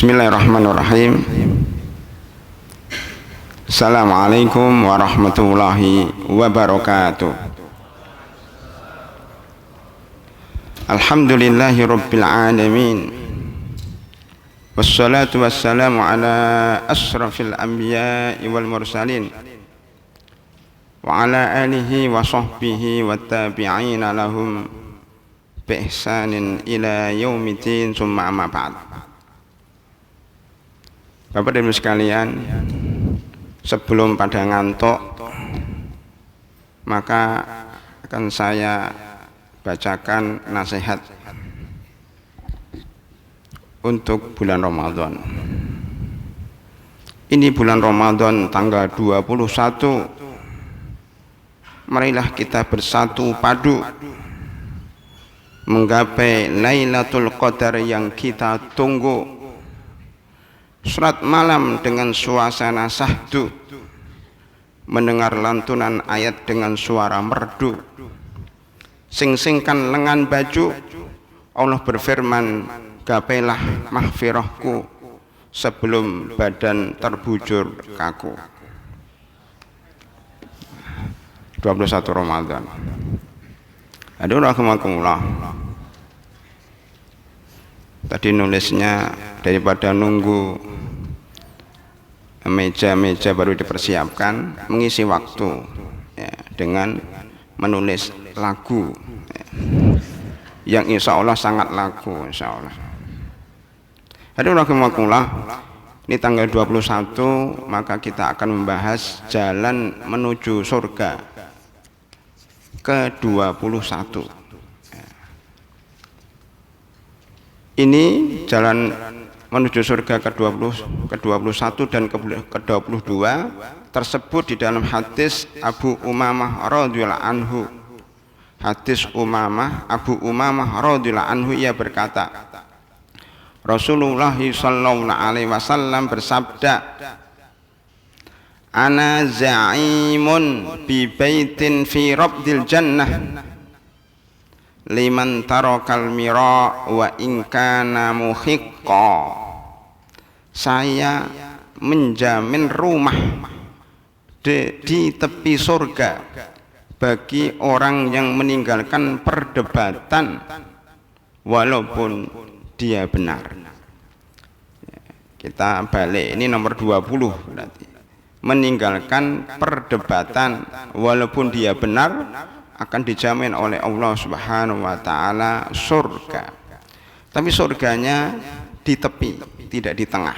Bismillahirrahmanirrahim. Assalamualaikum warahmatullahi wabarakatuh. Alhamdulillahi rabbil alamin. Wassalatu wassalamu ala asrafil anbiya'i wal mursalin wa ala alihi wa sahbihi wa tabi'ina lahum bi ihsanin ila yaumiddin, summa amma ba'd. Bapak dan Ibu sekalian, sebelum pada ngantuk, maka akan saya bacakan nasihat untuk bulan Ramadan. Ini bulan Ramadan tanggal 21. Marilah kita bersatu padu menggapai Lailatul Qadar yang kita tunggu. Salat malam dengan suasana syahdu, mendengar lantunan ayat dengan suara merdu, sing-singkan lengan baju. Allah berfirman, gapailah mahfirahku sebelum badan terbujur kaku. 21 Ramadan. Aduh rahimakumullah. Tadi nulisnya daripada nunggu meja-meja baru dipersiapkan, mengisi waktu ya, dengan menulis lagu ya, yang insya Allah sangat laku, insya Allah. Hadirin rahimakumullah, ini tanggal 21, maka kita akan membahas jalan menuju surga ke-21. Ini jalan menuju surga ke-21 dan ke-22 tersebut di dalam hadis Abu Umamah radhiyallahu anhu. Hadis Abu Umamah radhiyallahu anhu, ia berkata, Rasulullah sallallahu alaihi wasallam bersabda, ana za'imun bi baitin fi rabdil jannah liman tarakal mira wa in kana muhiqqa. Saya menjamin rumah di tepi surga bagi orang yang meninggalkan perdebatan walaupun dia benar. Kita balik, ini nomor 20 berarti. Meninggalkan perdebatan walaupun dia benar akan dijamin oleh Allah Subhanahu wa taala surga. Tapi surganya di tepi, tidak di tengah.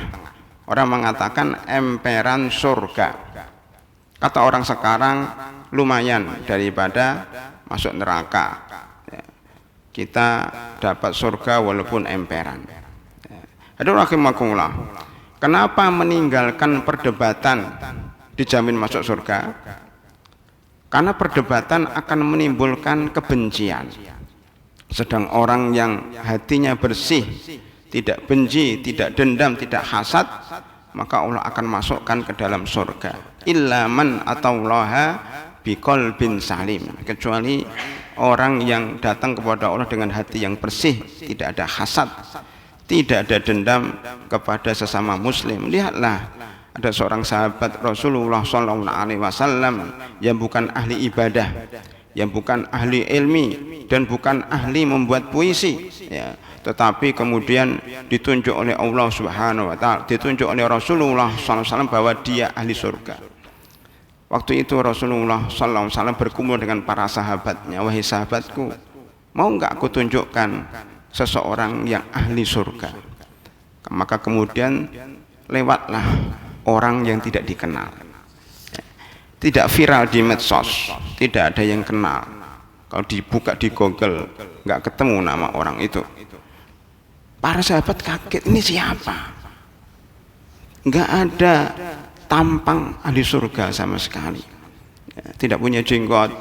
Orang mengatakan emperan surga. Kata orang sekarang lumayan daripada masuk neraka. Kita dapat surga walaupun emperan. Aduh rahimakumullah. Kenapa meninggalkan perdebatan dijamin masuk surga? Karena perdebatan akan menimbulkan kebencian. Sedang orang yang hatinya bersih, tidak benci, tidak dendam, tidak hasad, maka Allah akan masukkan ke dalam surga. Illa man atallaha biqalbin salim. Kecuali orang yang datang kepada Allah dengan hati yang bersih, tidak ada hasad, tidak ada dendam kepada sesama muslim. Lihatlah, ada seorang sahabat Rasulullah sallallahu alaihi wasallam yang bukan ahli ibadah, yang bukan ahli ilmi, dan bukan ahli membuat puisi ya, tetapi kemudian ditunjuk oleh Allah Subhanahu wa taala, ditunjuk oleh Rasulullah sallallahu alaihi wasallam bahwa dia ahli surga. Waktu itu Rasulullah sallallahu alaihi wasallam berkumpul dengan para sahabatnya, wahai sahabatku, mau enggak aku tunjukkan seseorang yang ahli surga? Maka kemudian lewatlah orang yang tidak dikenal, tidak viral di medsos, tidak ada yang kenal. Kalau dibuka di Google nggak ketemu nama orang itu. Para sahabat kaget, ini siapa? Nggak ada tampang ahli surga sama sekali. Tidak punya jenggot,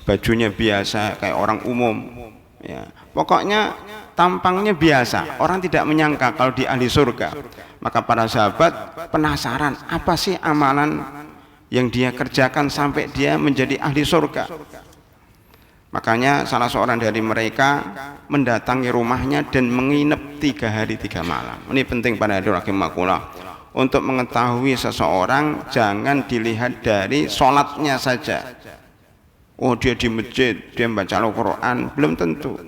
bajunya biasa kayak orang umum. Ya, pokoknya tampangnya biasa. Orang tidak menyangka kalau di ahli surga. Maka para sahabat penasaran, apa sih amalan yang dia kerjakan sampai dia menjadi ahli surga? Makanya salah seorang dari mereka mendatangi rumahnya dan menginap 3 hari 3 malam. Ini penting pada hadirin rahimakumullah. Untuk mengetahui seseorang jangan dilihat dari sholatnya saja. Oh dia di masjid, dia membaca Al-Quran, belum tentu.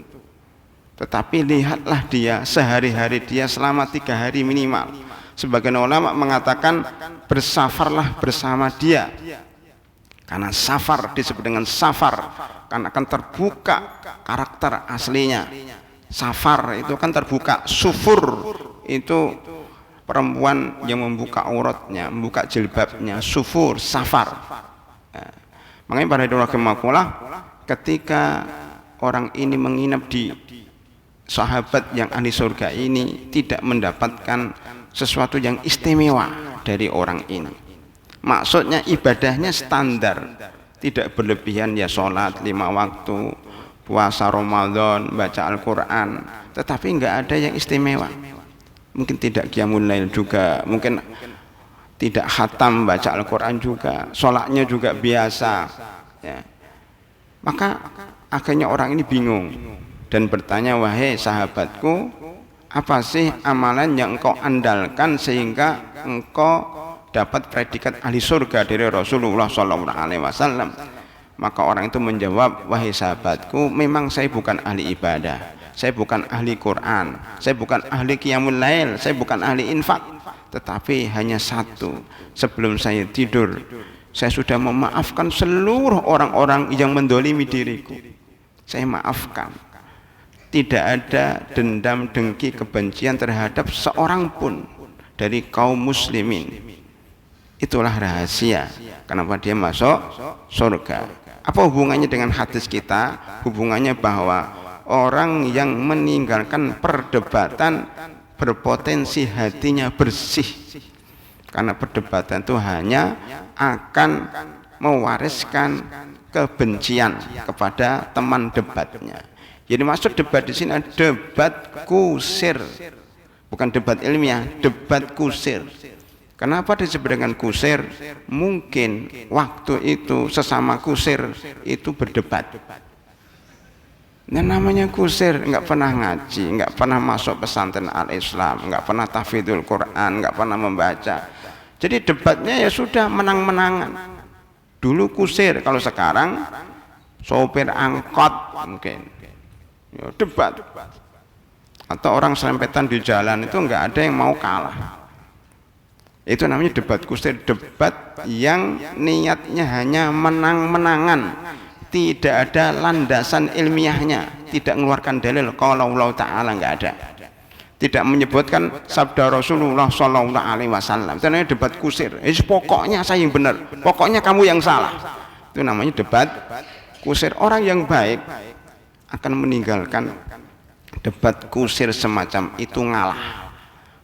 Tetapi lihatlah dia sehari-hari dia selama 3 hari minimal. Sebagian ulama mengatakan bersafarlah bersama dia. Karena safar disebut dengan safar, karena akan terbuka karakter aslinya. Safar itu kan terbuka, sufur itu perempuan yang membuka auratnya, membuka jilbabnya, sufur, safar. Nah, makanya pada rahimakumullah, ketika orang ini menginap di sahabat yang ahli surga ini, tidak mendapatkan sesuatu yang istimewa dari orang ini. Maksudnya ibadahnya standar, tidak berlebihan, ya sholat 5 waktu, puasa Ramadan, baca Al-Quran, tetapi enggak ada yang istimewa. Mungkin tidak qiyamul lail juga, mungkin tidak khatam baca Al-Quran juga, sholatnya juga biasa ya. Maka akhirnya orang ini bingung dan bertanya, wahai sahabatku, apa sih amalan yang engkau andalkan sehingga engkau dapat predikat ahli surga dari Rasulullah SAW? Maka orang itu menjawab, wahai sahabatku, memang saya bukan ahli ibadah, saya bukan ahli Quran, saya bukan ahli qiyamul lail, saya bukan ahli infak, tetapi hanya satu, sebelum saya tidur saya sudah memaafkan seluruh orang-orang yang mendolimi diriku. Saya maafkan, tidak ada dendam, dengki, kebencian terhadap seorang pun dari kaum muslimin. Itulah rahasia kenapa dia masuk surga. Apa hubungannya dengan hadis kita? Hubungannya bahwa orang yang meninggalkan perdebatan berpotensi hatinya bersih, karena perdebatan itu hanya akan mewariskan kebencian kepada teman debatnya. Jadi maksud debat di sini adalah debat kusir, bukan debat ilmiah, debat kusir. Kenapa disebut dengan kusir? Mungkin waktu itu sesama kusir itu berdebat. Nah, namanya kusir, nggak pernah ngaji, nggak pernah masuk pesantren al-Islam, nggak pernah tahfidzul Quran, nggak pernah membaca. Jadi debatnya ya sudah menang-menangan. Dulu kusir, kalau sekarang sopir angkot mungkin ya, debat. Atau orang serempetan di jalan itu nggak ada yang mau kalah. Itu namanya debat kusir, debat yang niatnya hanya menang-menangan, tidak ada landasan ilmiahnya, tidak mengeluarkan dalil qala Allah Ta'ala, nggak ada, tidak menyebutkan sabda Rasulullah Sallallahu Alaihi Wasallam. Itu namanya debat kusir. Pokoknya saya yang benar, pokoknya kamu yang salah. Itu namanya debat kusir. Orang yang baik akan meninggalkan debat kusir semacam itu, ngalah.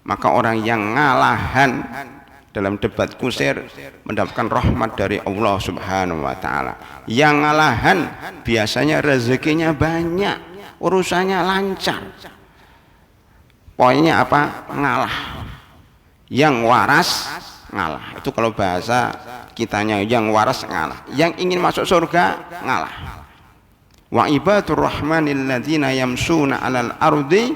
Maka orang yang ngalahan dalam debat kusir mendapatkan rahmat dari Allah Subhanahu wa Ta'ala. Yang ngalahan biasanya rezekinya banyak, urusannya lancar. Poinnya apa? Ngalah. Yang waras ngalah. Itu kalau bahasa kitanya, yang waras ngalah. Yang ingin masuk surga ngalah. Wa ibadur rahmanil ladzina yamsuna 'alal ardi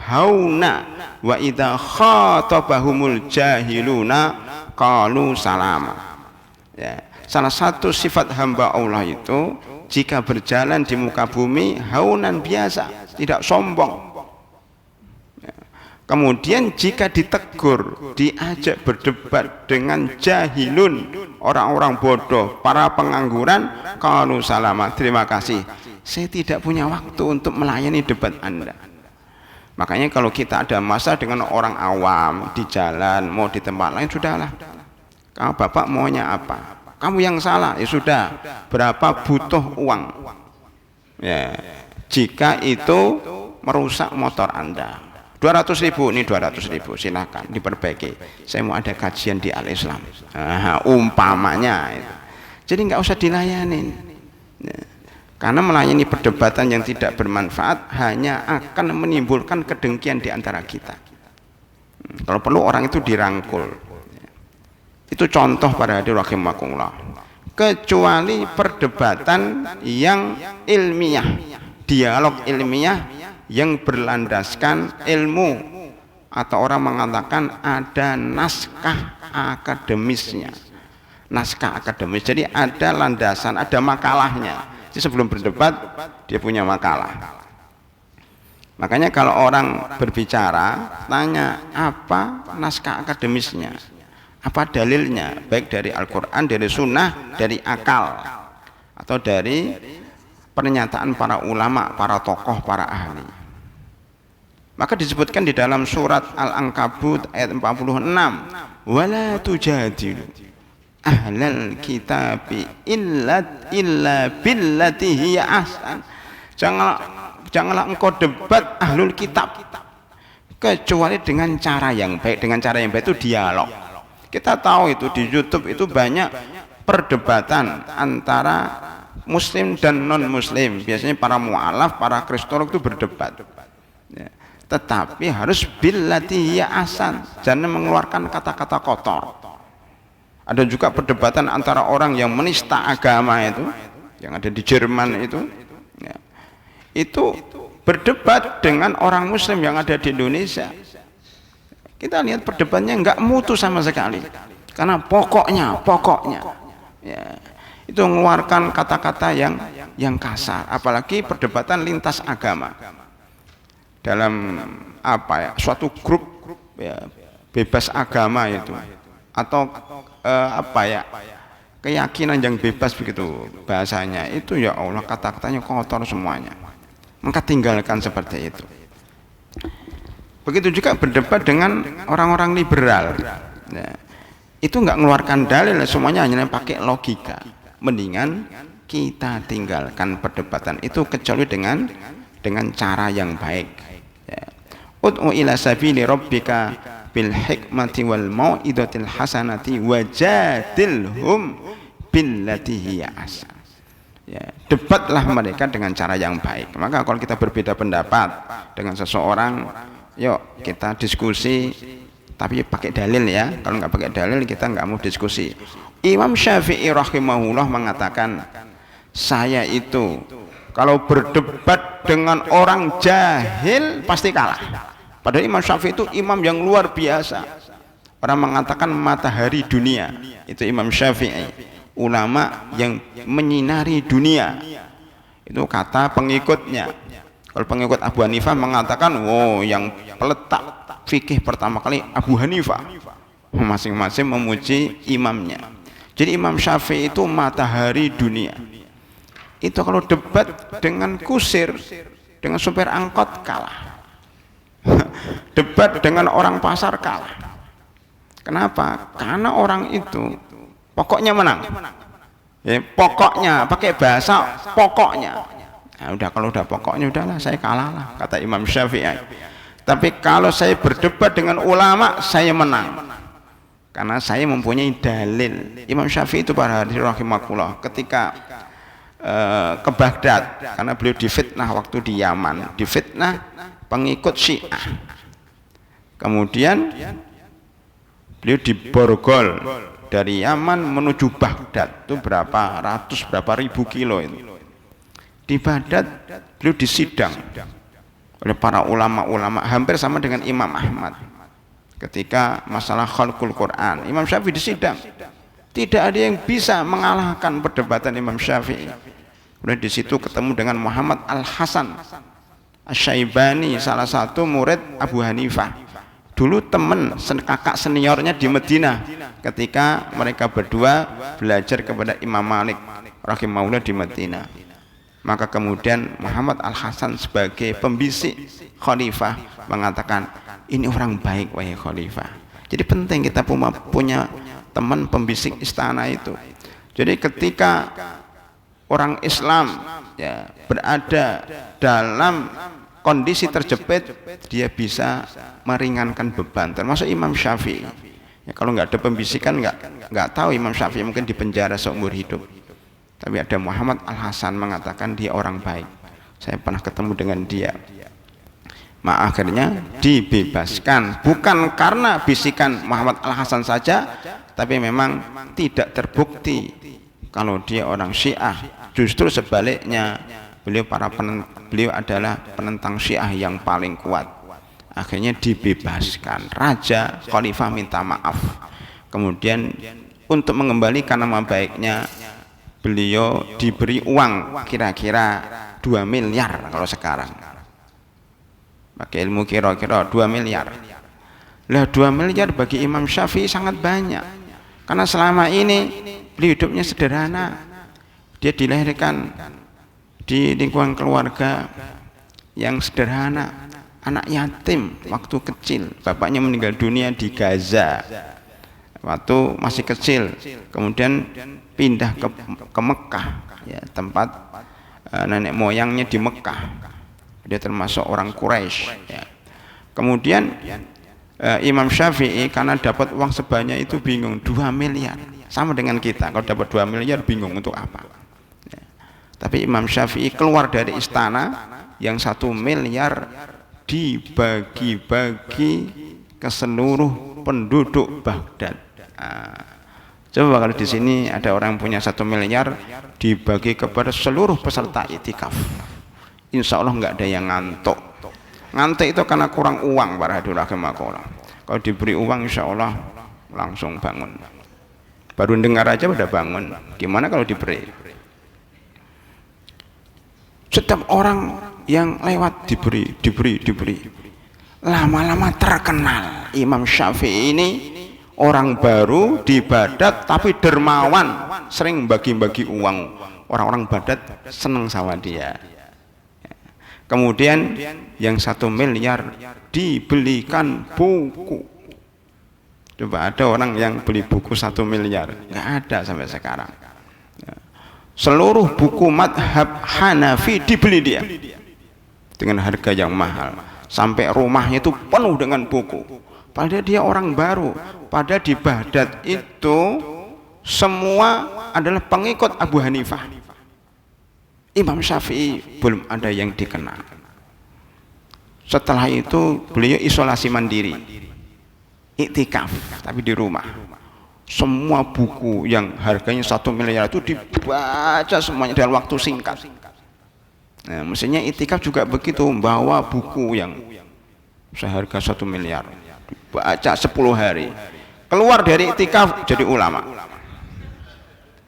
hauna wa idza khatabahumul jahiluna qalu salama. Ya, salah satu sifat hamba Allah itu jika berjalan di muka bumi haunan, biasa, tidak sombong. Ya. Kemudian jika ditegur, diajak berdebat dengan jahilun, orang-orang bodoh, para pengangguran, qalu salama, terima kasih, saya tidak punya waktu untuk melayani debat Anda. Makanya kalau kita ada masalah dengan orang awam di jalan, mau di tempat lain, sudahlah. Kamu bapak maunya apa? Kamu yang salah, ya sudah. Berapa butuh uang? Ya, jika itu merusak motor Anda, 200.000, ini 200.000, silahkan diperbaiki. Saya mau ada kajian di Al-Islam. Umpamanya itu. Jadi nggak usah dilayanin. Ya. Karena melayani perdebatan yang tidak bermanfaat hanya akan menimbulkan kedengkian di antara kita. Kalau perlu orang itu dirangkul. Itu contoh para hadirin rahimakumullah. kecuali perdebatan yang ilmiah, dialog ilmiah yang berlandaskan ilmu, atau orang mengatakan ada naskah akademisnya. Naskah akademis, jadi ada landasan, ada makalahnya. Jadi sebelum berdebat dia punya makalah. Makanya kalau orang berbicara, tanya apa naskah akademisnya, apa dalilnya, baik dari Al-Quran, dari Sunnah, dari akal, atau dari pernyataan para ulama, para tokoh, para ahli. Maka disebutkan di dalam surat Al-Ankabut ayat 46, wala tujadilu ahlal kitabi illa billati hiya ahsan. Janganlah engkau debat ahlul kitab kecuali dengan cara yang baik. Dengan cara yang baik itu dialog. Kita tahu itu di YouTube itu banyak perdebatan antara muslim dan non muslim. Biasanya para mu'alaf, para kristolog itu berdebat ya. Tetapi harus billati hiya ahsan, jangan mengeluarkan kata-kata kotor. Ada juga perdebatan antara orang yang menista agama itu, yang ada di Jerman itu ya, itu berdebat dengan orang muslim yang ada di Indonesia. Kita lihat perdebatannya nggak mutu sama sekali, karena pokoknya ya, itu mengeluarkan kata-kata yang kasar. Apalagi perdebatan lintas agama dalam apa ya, suatu grup ya, bebas agama itu, atau apa ya, keyakinan yang bebas begitu bahasanya itu, ya Allah kata-katanya kotor semuanya. Maka tinggalkan seperti itu. Begitu juga berdebat dengan orang-orang liberal ya, itu nggak mengeluarkan dalil, semuanya hanya pakai logika. Mendingan kita tinggalkan perdebatan itu kecuali dengan cara yang baik ya. Ud'u ila sabili rabbika bil hikmati wal mau'izatil hasanati wajadilhum billati hiya ahsan ya, debatlah mereka dengan cara yang baik. Maka kalau kita berbeda pendapat dengan seseorang, yuk kita diskusi, tapi pakai dalil ya. Kalau nggak pakai dalil kita nggak mau diskusi. Imam Syafi'i rahimahullah mengatakan, saya itu kalau berdebat dengan orang jahil pasti kalah. Padahal Imam Syafi'i itu imam yang luar biasa. Orang mengatakan matahari dunia, itu Imam Syafi'i, ulama yang menyinari dunia. Itu kata pengikutnya. Kalau pengikut Abu Hanifah mengatakan, wow, yang peletak fikih pertama kali Abu Hanifah. Masing-masing memuji imamnya. Jadi Imam Syafi'i itu matahari dunia. Itu kalau debat dengan kusir, dengan supir angkot kalah. Debat dengan orang pasar kalah. Kenapa? Karena orang itu pokoknya menang ya, pokoknya pakai bahasa pokoknya. Nah, udah kalau udah pokoknya udahlah saya kalah lah, kata Imam Syafi'i. Tapi kalau saya berdebat dengan ulama saya menang karena saya mempunyai dalil. Imam Syafi'i itu pada hari rahimahullah ketika ke Baghdad, karena beliau difitnah waktu di Yaman, difitnah pengikut Syiah. Kemudian beliau diborgol dari Yaman menuju Baghdad, itu berapa ribu kilo itu. Di Baghdad beliau disidang oleh para ulama-ulama, hampir sama dengan Imam Ahmad ketika masalah khalqul Quran. Imam Syafi'i disidang, tidak ada yang bisa mengalahkan perdebatan Imam Syafi'i. Kemudian di situ ketemu dengan Muhammad Al-Hasan Asy-Syaibani, salah satu murid Abu Hanifah, dulu teman kakak seniornya di Madinah ketika mereka berdua belajar kepada Imam Malik rahimahullah di Madinah. Maka kemudian Muhammad Al-Hasan sebagai pembisik khalifah mengatakan, ini orang baik wahai khalifah. Jadi penting kita punya teman pembisik istana itu. Jadi ketika orang Islam ya berada dalam kondisi terjepit, dia bisa meringankan beban, termasuk Imam Syafi'i ya. Kalau nggak ada pembisikan nggak tahu Imam Syafi'i mungkin dipenjara seumur hidup. Tapi ada Muhammad Al-Hasan mengatakan dia orang baik, saya pernah ketemu dengan dia. Akhirnya dibebaskan, bukan karena bisikan Muhammad Al-Hasan saja, tapi memang tidak terbukti kalau dia orang Syiah. Justru sebaliknya, beliau adalah penentang Syiah yang paling kuat. Akhirnya dibebaskan. Raja Khalifah minta maaf. Kemudian untuk mengembalikan nama baiknya, beliau diberi uang kira-kira 2 miliar kalau sekarang. Pakai ilmu kira-kira 2 miliar. Lah 2 miliar bagi Imam Syafi'i sangat banyak. Karena selama ini beliau hidupnya sederhana. Dia dilahirkan di lingkungan keluarga yang sederhana, anak yatim waktu kecil. Bapaknya meninggal dunia di Gaza waktu masih kecil. Kemudian pindah ke Mekah, ya, tempat nenek moyangnya di Mekah. Dia termasuk orang Quraisy, ya. Kemudian Imam Syafi'i karena dapat uang sebanyak itu bingung. 2 miliar sama dengan kita, kalau dapat 2 miliar bingung untuk apa, ya. Tapi Imam Syafi'i keluar dari istana yang 1 miliar dibagi-bagi ke seluruh penduduk Baghdad. Coba kalau di sini ada orang punya 1 miliar dibagi kepada seluruh peserta itikaf, insya Allah nggak ada yang ngantuk. Ngantuk itu karena kurang uang, para hadirin rahimakumullah. Kalau diberi uang insya Allah langsung bangun. Baru dengar aja udah bangun. Gimana kalau diberi? Setiap orang yang lewat diberi. Lama-lama terkenal. Imam Syafi'i ini orang baru di Baghdad tapi dermawan, sering bagi-bagi uang. Orang-orang Baghdad senang sama dia. Kemudian yang 1 miliar dibelikan buku. Coba ada orang yang beli buku 1 miliar? Nggak ada sampai sekarang. Seluruh buku madhab Hanafi dibeli dia dengan harga yang mahal, sampai rumahnya itu penuh dengan buku. Padahal dia orang baru. Padahal di Baghdad itu semua adalah pengikut Abu Hanifah. Imam Syafi'i belum ada yang dikenal. Setelah itu beliau isolasi mandiri, iktikaf tapi di rumah. Semua buku yang harganya 1 miliar itu dibaca semuanya dalam waktu singkat. Nah, mestinya iktikaf juga begitu, bawa buku yang seharga 1 miliar dibaca 10 hari, keluar dari iktikaf jadi ulama.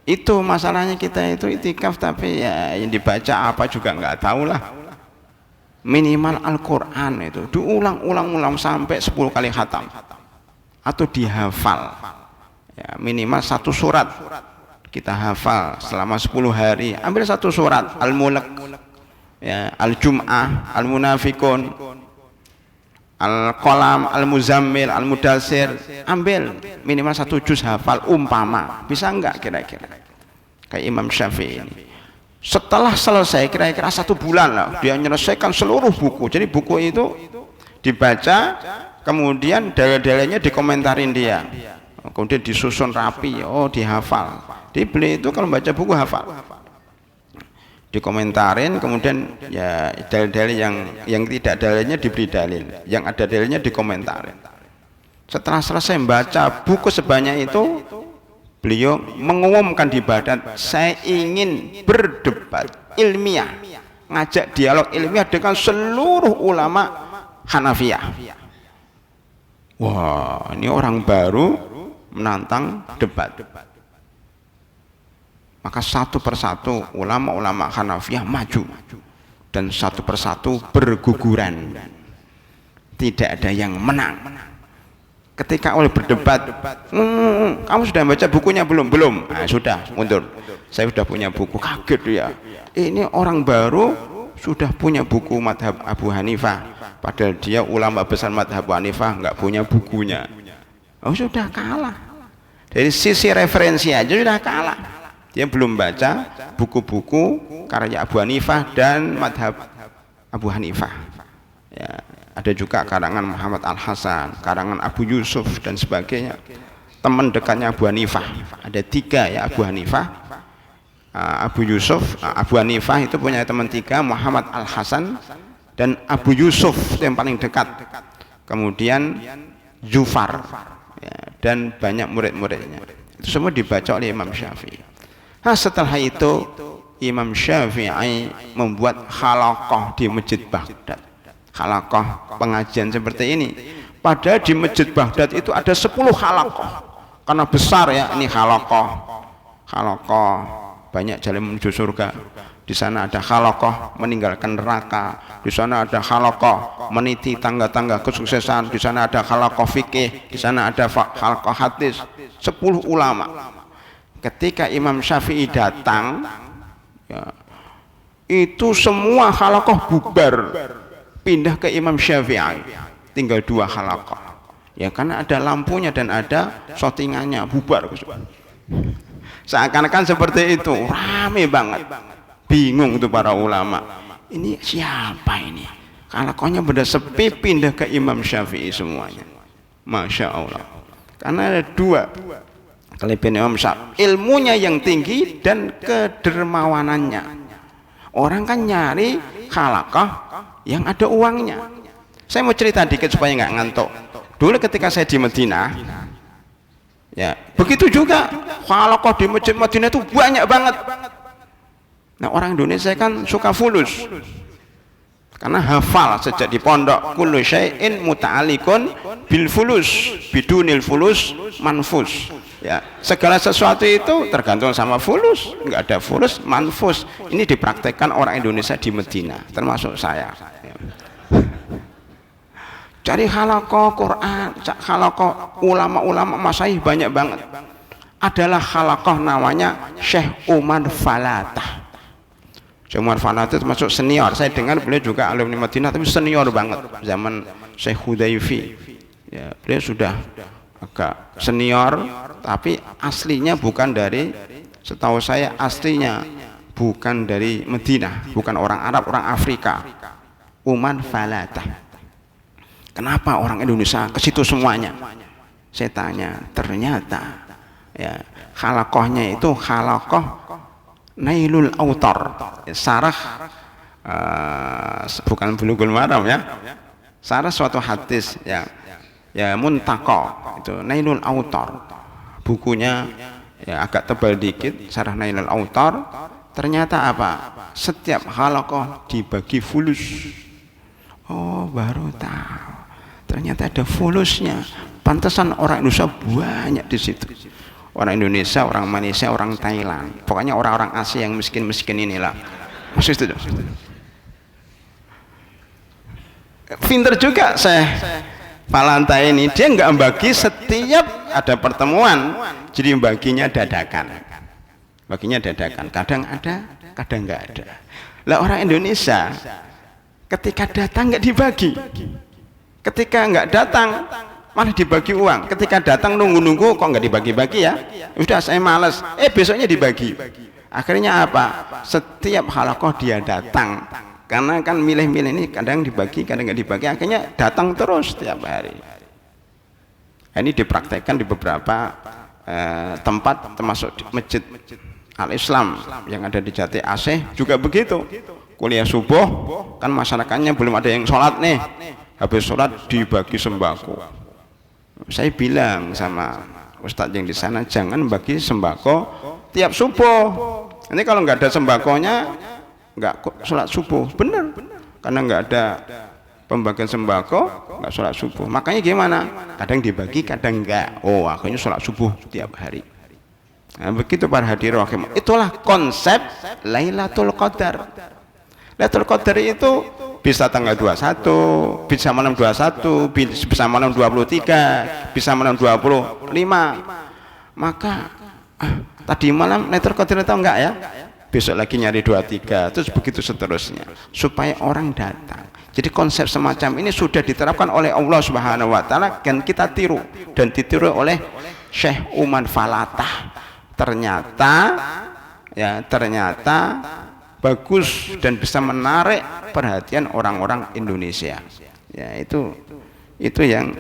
Itu masalahnya kita itu iktikaf tapi ya yang dibaca apa juga nggak tahu lah. Minimal Al-Quran itu diulang-ulang sampai 10 kali khatam atau dihafal, ya, minimal 1 surat kita hafal selama 10 hari. Ambil 1 surat, Al-Mulk, ya, Al-Jum'ah, Al-Munafikun, Al-Qalam, Al-Muzammil, Al-Mudassir. Ambil minimal 1 juz hafal umpama. Bisa enggak kira-kira kayak Imam Syafi'i ini? Setelah selesai kira-kira 1 bulan lah dia menyelesaikan seluruh buku. Jadi buku itu dibaca, kemudian dalil-dalilnya dikomentarin dia, kemudian disusun rapi, oh dihafal. Dibeli itu kalau baca buku hafal, dikomentarin, kemudian ya dalil-dalil yang tidak dalilnya diberi dalil, yang ada dalilnya dikomentarin. Setelah selesai membaca buku sebanyak itu, beliau mengumumkan di Baghdad, saya ingin berdebat ilmiah, ngajak dialog ilmiah dengan seluruh ulama Hanafiyah. Wah, ini orang baru menantang debat. Maka satu persatu ulama-ulama Hanafiyah maju dan satu persatu berguguran. Tidak ada yang menang. Ketika oleh berdebat, kamu sudah baca bukunya belum? Belum. Nah, sudah, mundur. Saya sudah punya buku. Kaget ya. Ini orang baru sudah punya buku madhab Abu Hanifah. Padahal dia ulama besar madhab Abu Hanifah nggak punya bukunya. Oh, sudah kalah. Dari sisi referensi aja sudah kalah. Dia belum baca buku-buku karya Abu Hanifah dan madhab Abu Hanifah. Ya, ada juga karangan Muhammad Al-Hasan, karangan Abu Yusuf dan sebagainya. Teman dekatnya Abu Hanifah ada 3 ya, Abu Hanifah, Abu Yusuf, Abu Hanifah itu punya teman 3, Muhammad Al-Hasan dan Abu Yusuf itu yang paling dekat. Kemudian Zufar, ya, dan banyak murid-muridnya. Itu semua dibaca oleh Imam Syafi'i. Nah, setelah itu Imam Syafi'i membuat halaqah di Masjid Baghdad. Halaqah pengajian seperti ini. Padahal di Masjid Baghdad itu ada 10 halaqah. Karena besar ya, ini halaqah. Halaqah banyak jalan menuju surga. Di sana ada halaqah meninggalkan neraka. Di sana ada halaqah meniti tangga-tangga kesuksesan. Di sana ada halaqah fikih. Di sana ada halaqah hadis. 10 ulama. Ketika Imam Syafi'i datang, ya, itu semua halaqah bubar, pindah ke Imam Syafi'i. Tinggal 2 halaqah. Ya karena ada lampunya dan ada shootingannya, bubar. Seakan-akan seperti itu, rame banget. Bingung tuh para ulama, ini siapa ini? Halaqahnya benda sepi, pindah ke Imam Syafi'i semuanya. Masya Allah. Karena ada 2 kelebihan Imam Syafi'i, ilmunya yang tinggi dan kedermawanannya. Orang kan nyari halaqah yang ada uangnya. Saya mau cerita dikit supaya nggak ngantuk. Dulu ketika saya di Madinah, ya begitu juga halaqah di Masjid Madinah itu banyak banget. Nah orang Indonesia kan suka fulus, karena hafal sejak di pondok. Kullu syai'in muta'alliqun bil fulus, bidunil fulus manfus. Ya segala sesuatu itu tergantung sama fulus. Nggak ada fulus manfus. Ini dipraktekkan orang Indonesia di Madinah, termasuk saya. Ya. Cari halaqah Quran, halaqah ulama-ulama masyayikh banyak banget. Adalah halaqah namanya Syekh Umar Falatah. Syekh Umar Falatah termasuk senior. Saya dengar beliau juga alumni Madinah, tapi senior banget zaman Syekh Hudayfi. Ya, beliau sudah agak senior, tapi aslinya bukan dari, setahu saya aslinya bukan dari Madinah, bukan orang Arab, orang Afrika. Umar Falatah. Kenapa orang Indonesia ke situ semuanya? Saya tanya, ternyata ya halaqahnya itu halaqah Nailul Autar, sarah bukan Bulughul Maram ya, sarah suatu hadis ya, ya Muntaqa itu Nailul Autar, bukunya ya agak tebal dikit, sarah Nailul Autar. Ternyata apa? Setiap halaqah dibagi fulus. Oh baru tahu, ternyata ada fulusnya. Pantesan orang Indonesia banyak di situ. Orang Indonesia, orang Malaysia, orang Thailand, pokoknya orang-orang Asia yang miskin-miskin inilah. Maksud itu. Pinter juga saya Valanta ini, dia nggak membagi setiap ada pertemuan, jadi baginya dadakan. Baginya dadakan, kadang ada, kadang nggak ada. Lah orang Indonesia ketika datang nggak dibagi, ketika nggak datang malah dibagi uang. Ketika datang nunggu-nunggu kok nggak dibagi-bagi ya, udah saya malas, besoknya dibagi. Akhirnya apa? Setiap halaqah dia datang, karena kan milih-milih ini, kadang dibagi kadang nggak dibagi, akhirnya datang terus setiap hari. Ini dipraktekkan di beberapa tempat, termasuk di Masjid Al-Islam yang ada di Jati Asih juga begitu. Kuliah subuh kan masyarakatnya belum ada yang sholat nih, habis sholat dibagi sembako. Saya bilang sama ustadz yang di sana, jangan bagi sembako tiap subuh. Ini kalau nggak ada sembakonya nggak sholat subuh, bener. Karena nggak ada pembagian sembako, nggak sholat subuh. Makanya gimana? Kadang dibagi, kadang nggak. Oh, akhirnya sholat subuh tiap hari. Nah, begitu para hadirin rahimakumullah. Itulah konsep Lailatul Qadar. Lailatul Qadar itu bisa tanggal 21, bisa malam 21, bisa malam 23, bisa malam 25. Maka tadi malam Lailatul Qadar atau enggak ya? Besok lagi nyari 23, terus begitu seterusnya, supaya orang datang. Jadi konsep semacam ini sudah diterapkan oleh Allah Subhanahu wa taala dan kita tiru, dan ditiru oleh Syekh Umar Falatah. Ternyata bagus dan bisa menarik perhatian orang-orang Indonesia. Ya, itu yang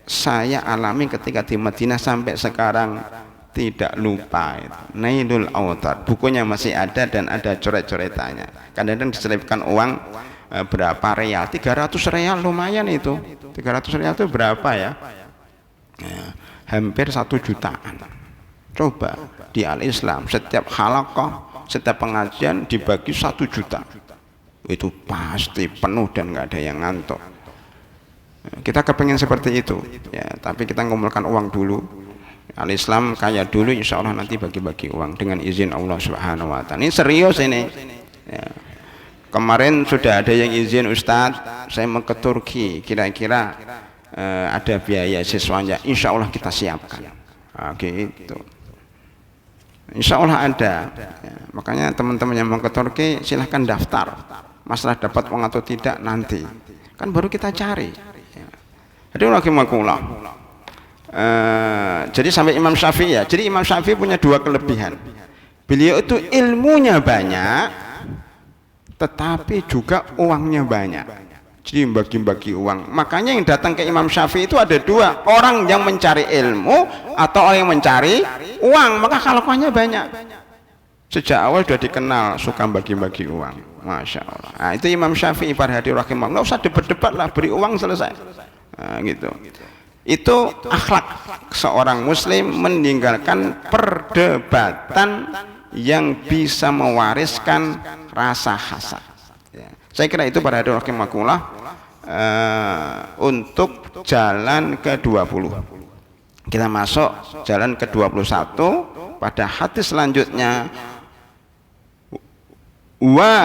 saya alami ketika di Madinah sampai sekarang tidak lupa. Nailul Autar, bukunya masih ada dan ada coret-coretannya. Kadang-kadang diselipkan uang berapa real, 300 real lumayan itu. 300 real itu berapa ya? Ya, hampir 1 jutaan. Coba di Al-Islam setiap halaqah, setiap pengajian dibagi 1 juta, itu pasti penuh dan nggak ada yang ngantuk. Kita kepengen seperti itu ya, tapi kita ngumpulkan uang dulu. Al-Islam kaya dulu, insya Allah nanti bagi-bagi uang dengan izin Allah Subhanahu Wa Taala. Ini serius ini ya. Kemarin sudah ada yang izin, Ustadz saya mau ke Turki, kira-kira ada biaya siswanya, insya Allah kita siapkan. Gitu. Insya Allah ada ya, makanya teman-teman yang mau ke Turki silahkan daftar. Masalah dapat uang atau tidak nanti kan baru kita cari ya. Jadi rahimakumullah, jadi sampai Imam Syafi'i ya. Jadi Imam Syafi'i punya 2 kelebihan. Beliau itu ilmunya banyak tetapi juga uangnya banyak. Jadi bagi-bagi uang. Makanya yang datang ke Imam Syafi'i itu ada 2, orang yang mencari ilmu atau orang yang mencari uang. Maka khalaqahnya banyak. Sejak awal sudah dikenal suka bagi-bagi uang. Masya Allah. Nah, itu Imam Syafi'i pada hati rahimahullah. Nggak usah debat-debat lah, beri uang selesai. Nah, gitu. Itu akhlak seorang muslim, meninggalkan perdebatan yang bisa mewariskan rasa hasad. Saya kira itu pada hadis rahimakumullah untuk jalan ke-20. Kita masuk jalan ke-21 pada hadis selanjutnya, wa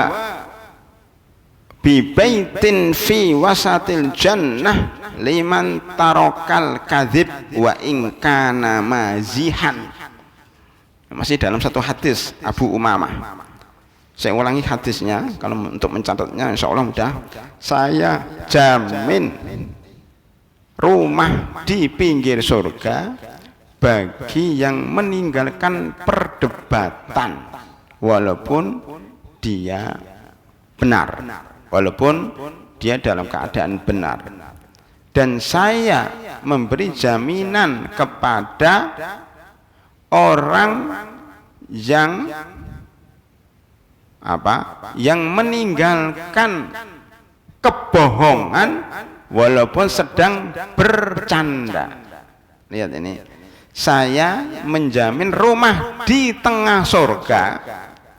bi baitin fi wasatil jannah liman tarokal kadzib wa in kana mazihan. Masih dalam satu hadis Abu Umamah. Saya ulangi hadisnya, kalau untuk mencatatnya insya Allah mudah. Saya jamin rumah di pinggir surga bagi yang meninggalkan perdebatan walaupun dia benar, walaupun dia dalam keadaan benar. Dan saya memberi jaminan kepada orang yang yang meninggalkan kebohongan walaupun sedang bercanda. Lihat ini, saya menjamin rumah di tengah surga.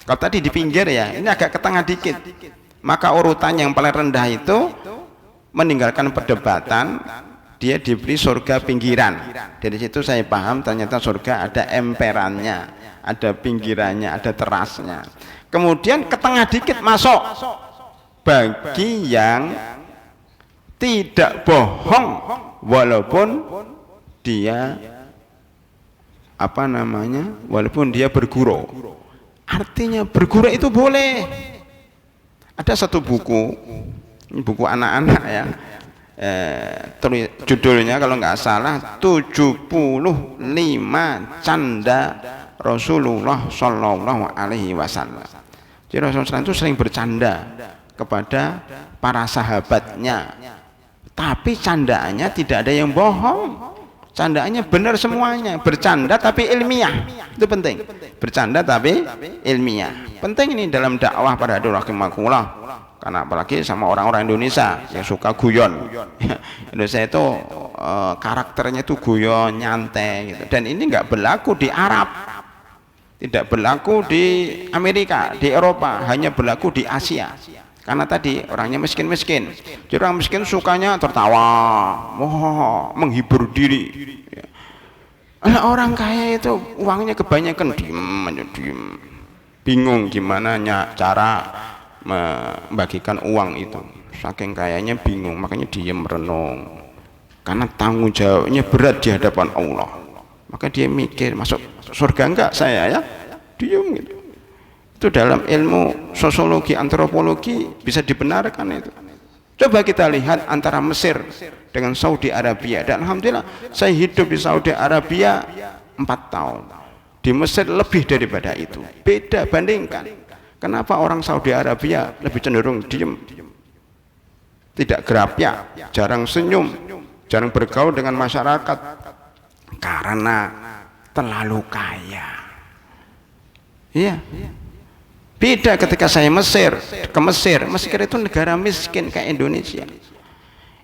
Kalau tadi di pinggir ya, ini agak ke tengah dikit. Maka urutan yang paling rendah itu meninggalkan perdebatan, dia diberi surga pinggiran. Dari situ saya paham ternyata surga ada emperannya, ada pinggirannya, ada terasnya. Kemudian ke tengah dikit masuk bagi yang tidak bohong walaupun dia walaupun dia bergurau. Artinya bergurau itu boleh. Ada satu buku, ini buku anak-anak ya, judulnya kalau nggak salah 75 canda Rasulullah Shallallahu Alaihi Wasallam. Jadi Rasulullah itu sering bercanda kepada para sahabatnya, tapi candaannya tidak ada yang bohong, candaannya benar semuanya, bercanda tapi ilmiah. Itu penting, bercanda tapi ilmiah. Penting ini dalam dakwah pada rahimakumullah, karena apalagi sama orang-orang Indonesia yang suka guyon. Indonesia itu karakternya itu guyon, nyantai gitu. Dan ini nggak berlaku di Arab, tidak berlaku di Amerika, di Eropa, hanya berlaku di Asia. Karena tadi orangnya miskin-miskin. Jadi orang miskin sukanya tertawa, menghibur diri. Nah, orang kaya itu uangnya kebanyakan diem, bingung gimana cara membagikan uang itu. Saking kayanya bingung, makanya diem renung. Karena tanggung jawabnya berat di hadapan Allah. Maka dia mikir, masuk surga enggak saya ya? Diem gitu. Itu dalam ilmu sosiologi, antropologi bisa dibenarkan itu. Coba kita lihat antara Mesir dengan Saudi Arabia. Dan alhamdulillah saya hidup di Saudi Arabia 4 tahun. Di Mesir lebih daripada itu. Beda, bandingkan. Kenapa orang Saudi Arabia lebih cenderung diem, tidak gerak, jarang senyum, jarang bergaul dengan masyarakat? Karena terlalu kaya. Iya. Beda ketika saya ke Mesir itu negara miskin kayak Indonesia.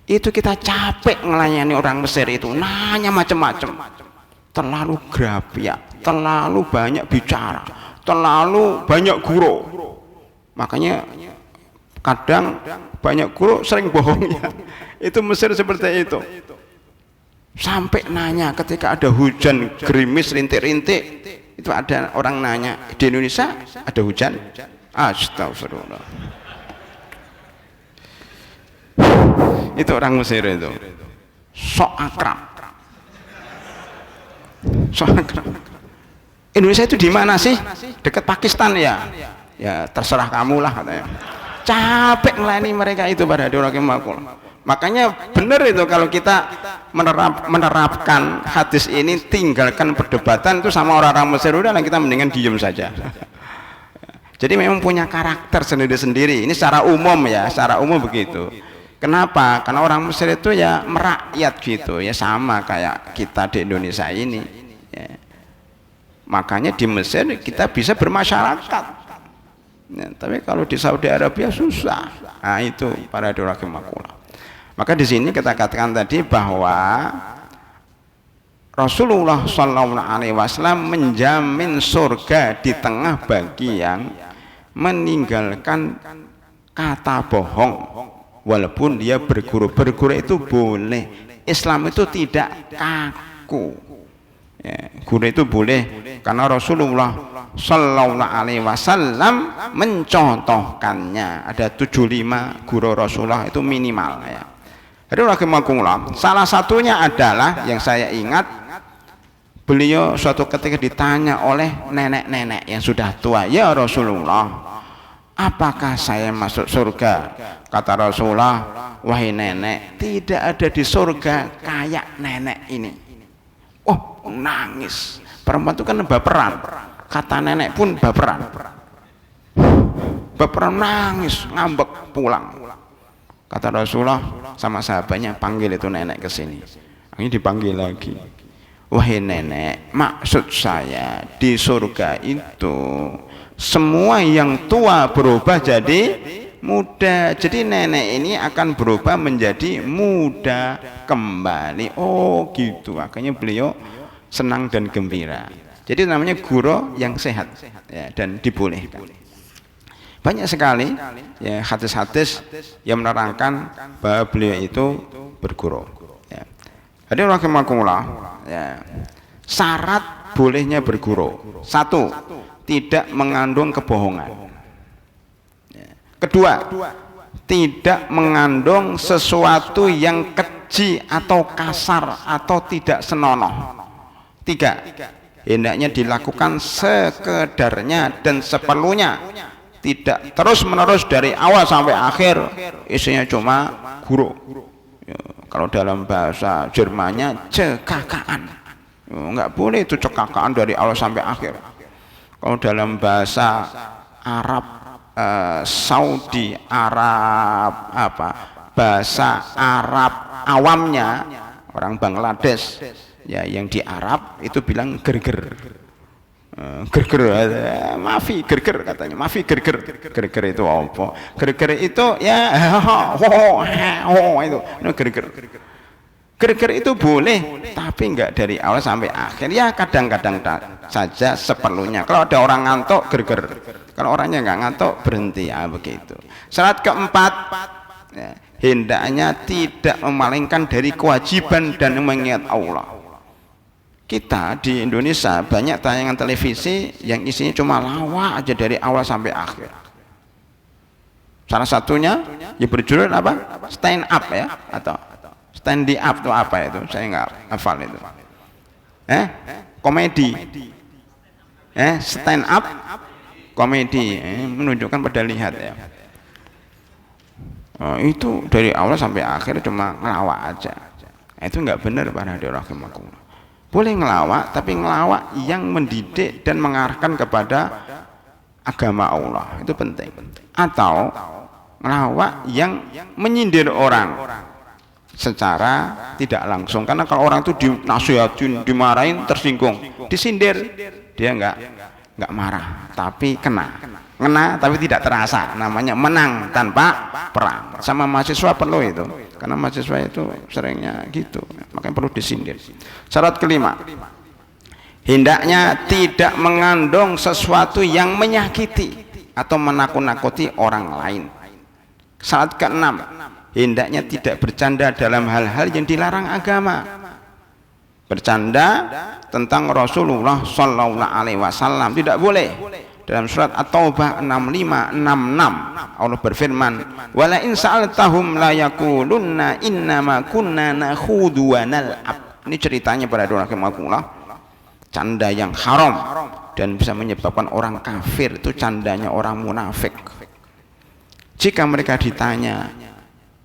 Itu kita capek ngelayani orang Mesir itu, nanya macam-macam. terlalu grapiak, terlalu banyak bicara, terlalu banyak guru. Makanya kadang banyak guru sering bohong ya. Itu Mesir seperti itu. Sampai nanya ketika ada hujan gerimis rintik-rintik, itu ada orang nanya, di Indonesia ada hujan? Astagfirullah. Itu orang Mesir itu. Sok akrab. Sok akrab. Indonesia itu di mana sih? Dekat Pakistan ya? Ya terserah kamu lah katanya. Capek melayani mereka itu pada Rahimakumullah. Makanya benar itu kalau kita menerapkan hadis ini, tinggalkan perdebatan itu sama orang-orang Mesir, udah kita mendingan diem saja. Jadi memang punya karakter sendiri-sendiri. Ini secara umum ya, secara umum begitu. Kenapa? Karena orang Mesir itu ya merakyat gitu ya, sama kayak kita di Indonesia ini ya. Makanya di Mesir kita bisa bermasyarakat ya, tapi kalau di Saudi Arabia susah. Nah itu para rahimakumullah. Maka di sini kita katakan tadi bahwa Rasulullah SAW menjamin surga di tengah bagi yang meninggalkan kata bohong. Walaupun dia berguru itu boleh. Islam itu tidak kaku ya, guru itu boleh karena Rasulullah Sallallahu Alaihi Wasallam mencontohkannya. Ada 75 guru Rasulullah itu minimal ya. Jadi rahimakumullah, salah satunya adalah yang saya ingat, beliau suatu ketika ditanya oleh nenek-nenek yang sudah tua, ya Rasulullah, apakah saya masuk surga? Kata Rasulullah, wahai nenek, tidak ada di surga kayak nenek ini. Oh, nangis. Perempuan itu kan baperan. Kata nenek pun baperan. Baperan nangis, ngambek pulang. Kata Rasulullah sama sahabatnya, panggil itu nenek ke sini. Ini dipanggil lagi. Wahai nenek, maksud saya di surga itu semua yang tua berubah jadi muda. Jadi nenek ini akan berubah menjadi muda kembali. Oh gitu. Akhirnya beliau senang dan gembira. Jadi namanya guru yang sehat ya, dan dibolehkan. Banyak sekali ya hadis-hadis yang menerangkan bahwa beliau itu berguru. Ya. Jadi rahimakumullah, ya, syarat bolehnya berguru. Satu, tidak mengandung kebohongan. Kedua, tidak mengandung sesuatu yang keji atau kasar atau tidak senonoh. Tiga, hendaknya dilakukan sekedarnya dan seperlunya, tidak terus menerus dari awal sampai akhir isinya cuma guru ya, kalau dalam bahasa Jermannya cekakaan ya, nggak boleh itu cekakaan dari awal sampai akhir. Kalau dalam bahasa Arab Saudi Arab bahasa Arab awamnya orang Bangladesh ya, yang di Arab itu bilang gerger. Gerger, maafi gerger katanya, maafi gerger. Gerger itu apa? Gerger itu ya itu gerger. Gerger itu boleh, tapi enggak dari awal sampai akhir. Ya kadang-kadang saja seperlunya. Kalau ada orang ngantuk gerger, kalau orangnya enggak ngantuk berhenti ya begitu. Syarat keempat, ya, hendaknya tidak memalingkan dari kewajiban dan mengingat Allah. Kita di Indonesia banyak tayangan televisi yang isinya cuma lawak aja dari awal sampai akhir. Salah satunya yang berjudul apa? Stand up ya, atau stand up itu apa itu? Saya nggak hafal itu. Komedi. Stand up komedi, menunjukkan pada lihat ya. Itu dari awal sampai akhir cuma ngelawak aja. Itu nggak benar para rahimakumullah. Boleh ngelawak, tapi ngelawak yang mendidik dan mengarahkan kepada agama Allah, itu penting. Atau ngelawak yang menyindir orang secara tidak langsung, karena kalau orang itu dinasihatin, dimarahin, tersinggung, disindir, dia nggak marah, tapi kena tapi tidak terasa, namanya menang tanpa perang. Sama mahasiswa perlu itu, karena mahasiswa itu seringnya gitu, makanya perlu disindir. Syarat kelima, hendaknya tidak mengandung sesuatu yang menyakiti atau menakut-nakuti orang lain. Syarat keenam, hendaknya tidak bercanda dalam hal-hal yang dilarang agama. Bercanda tentang Rasulullah Sallallahu Alaihi Wasallam tidak boleh. Dalam surat At-Taubah 65-66 Allah berfirman, wala in sa'altahum la yaqulunna innama kunna nakhudu wa nal'ab. Ini ceritanya pada rahimakumullah, canda yang haram dan bisa menyebabkan orang kafir, itu candanya orang munafik. Jika mereka ditanya,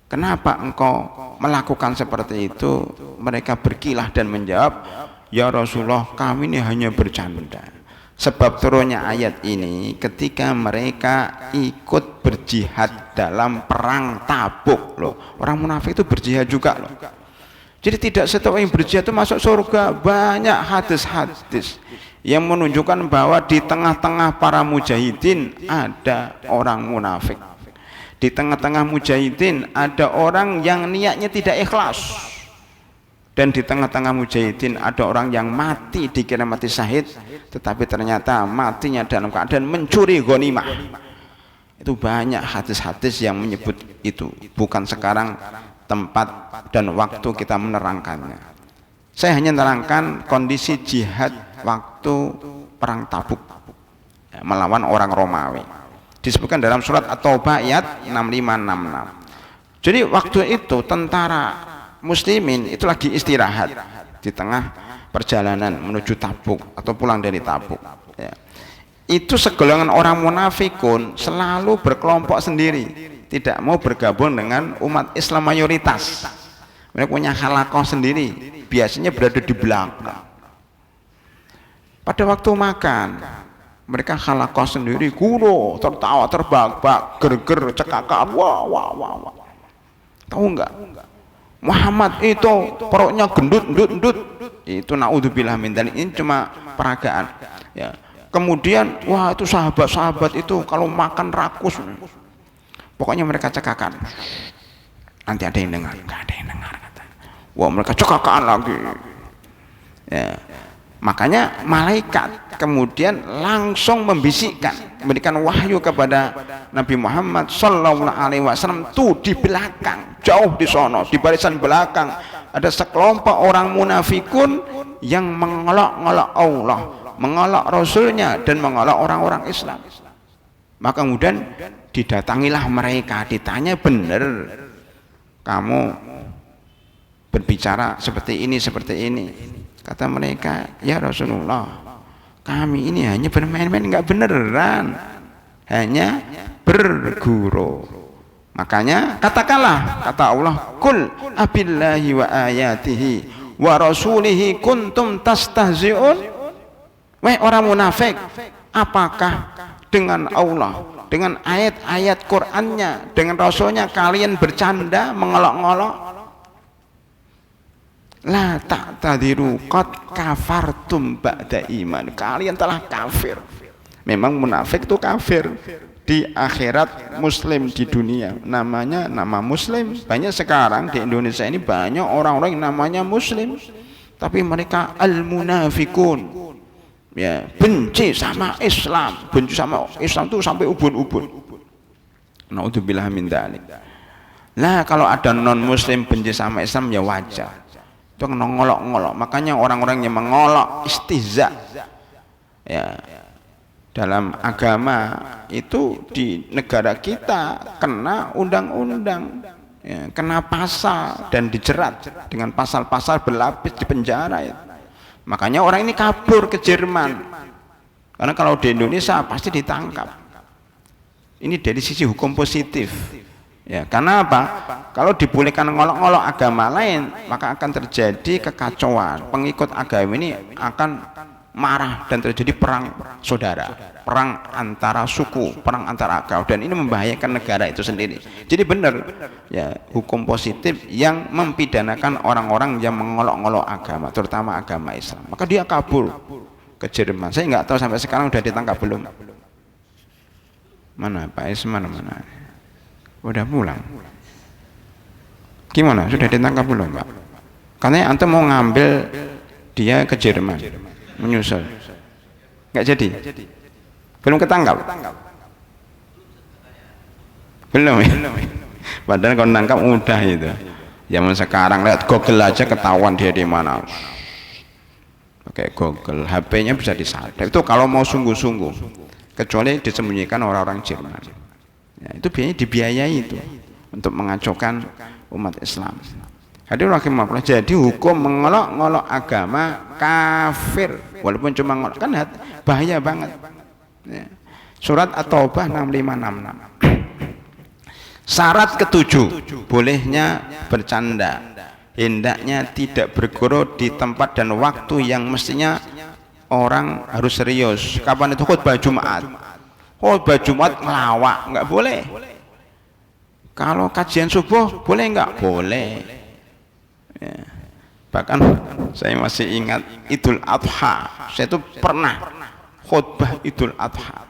kenapa engkau melakukan seperti itu, mereka berkilah dan menjawab, ya Rasulullah, kami ini hanya bercanda. Sebab turunnya ayat ini ketika mereka ikut berjihad dalam perang Tabuk loh. Orang munafik itu berjihad juga loh. Jadi tidak setiap yang berjihad itu masuk surga. Banyak hadis-hadis yang menunjukkan bahwa di tengah-tengah para mujahidin ada orang munafik. Di tengah-tengah mujahidin ada orang yang niatnya tidak ikhlas. Dan di tengah-tengah mujahidin ada orang yang mati dikira mati syahid, tetapi ternyata matinya dalam keadaan mencuri ghanimah. Itu banyak hadis-hadis yang menyebut itu. Bukan sekarang tempat dan waktu kita menerangkannya. Saya hanya menerangkan kondisi jihad waktu perang Tabuk melawan orang Romawi. Disebutkan dalam surat At-Taubah ayat 65-66. Jadi waktu itu tentara muslimin itu lagi istirahat di tengah perjalanan menuju Tabuk atau pulang dari Tabuk ya. Itu segolongan orang munafikun selalu berkelompok sendiri, tidak mau bergabung dengan umat Islam mayoritas. Mereka punya halakoh sendiri, biasanya berada di belakang. Pada waktu makan mereka halakoh sendiri, guru tertawa terbahak-bahak, ger-ger, cekakak, wah. Tahu enggak? Muhammad itu perutnya gendut. Itu naudzubillah min dzalik. Ini cuma peragaan. Ya. Kemudian, wah itu sahabat-sahabat itu kalau makan rakus. Pokoknya mereka cekakan. Nanti ada yang dengar, enggak ada yang dengar kata. Wah mereka cekakan lagi. Ya. Makanya malaikat kemudian langsung membisikkan, memberikan wahyu kepada Nabi Muhammad Sallallahu Alaihi Wasallam tuh di belakang, jauh di sono, di barisan belakang ada sekelompok orang munafikun yang mengolok-olok Allah, mengolok Rasulnya dan mengolok orang-orang Islam. Maka kemudian didatangilah mereka, ditanya, benar kamu berbicara seperti ini? Kata mereka, ya Rasulullah, kami ini hanya bermain-main, enggak beneran, hanya berguru. Makanya katakanlah, kata Allah, kul abillahi wa ayatihi wa rasulihi kuntum tastahzi'un. Wahai orang munafik, apakah dengan Allah, dengan ayat-ayat Qur'annya, dengan Rasulnya kalian bercanda, mengolok-ngolok? La ta'tadiru qad kafartum ba'da iman. Kalian telah kafir. Memang munafik itu kafir di akhirat, muslim di dunia. Namanya nama muslim. Banyak sekarang di Indonesia ini banyak orang-orang yang namanya muslim, tapi mereka al-munafikun. Ya, benci sama Islam. Benci sama Islam itu sampai ubun-ubun. Naudzubillah min dzalik. Nah, kalau ada non muslim benci sama Islam ya wajar. Itu ngolok-ngolok. Makanya orang-orang yang mengolok, istihza ya, dalam agama itu di negara kita kena undang-undang ya, kena pasal dan dijerat dengan pasal-pasal berlapis, di penjara ya. Makanya orang ini kabur ke Jerman, karena kalau di Indonesia pasti ditangkap. Ini dari sisi hukum positif ya, karena apa? Kalau dibolehkan ngolok-ngolok agama lain, maka akan terjadi kekacauan. Pengikut agama ini akan marah dan terjadi perang saudara, perang antara suku, perang antara agama, dan ini membahayakan negara itu sendiri. Jadi benar ya, hukum positif yang mempidanakan orang-orang yang mengolok-ngolok agama, terutama agama Islam. Maka dia kabur ke Jerman. Saya nggak tahu sampai sekarang sudah ditangkap belum. Mana Pak Is, mana udah pulang. Gimana, sudah ditangkap belum Pak? Karena antum mau ngambil dia ke Jerman, menyusul. Nggak jadi. Belum ketangkap. Belum ya. Padahal kalau nangkap mudah itu. Zaman sekarang lihat Google aja ketahuan dia di mana. Pakai Google, HP-nya bisa disadap. Itu kalau mau sungguh-sungguh. Kecuali disembunyikan orang-orang Jerman. Ya, itu biayanya dibiayai itu untuk mengacaukan umat Islam. Jadi hukum mengolok-ngolok agama kafir, walaupun cuma ngolok kan bahaya banget. Ya. Surat At-Taubah 6566. Syarat ketujuh, bolehnya bercanda, hendaknya tidak bergurau di tempat dan waktu yang mestinya orang harus serius. Kapan itu khutbah Jumat? Khutbah Jumat ngelawak, nggak boleh. Kalau kajian subuh boleh nggak? Boleh. Ya. Bahkan saya masih ingat Idul Adha, saya itu pernah khutbah Idul Adha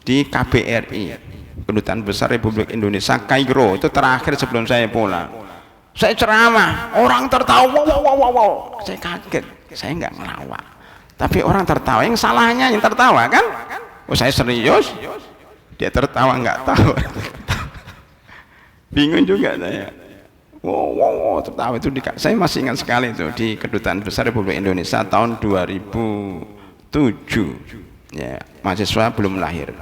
di KBRI, Kedutaan Besar Republik Indonesia Kairo, itu terakhir sebelum saya pulang. Saya ceramah, orang tertawa, wow. Saya kaget, saya nggak ngelawak, tapi orang tertawa, yang salahnya yang tertawa kan? Oh saya serius, dia tertawa nggak tahu, bingung juga saya. Wow, tertawa itu saya masih ingat sekali itu di Kedutaan Besar Republik Indonesia tahun 2007, ya mahasiswa belum lahir.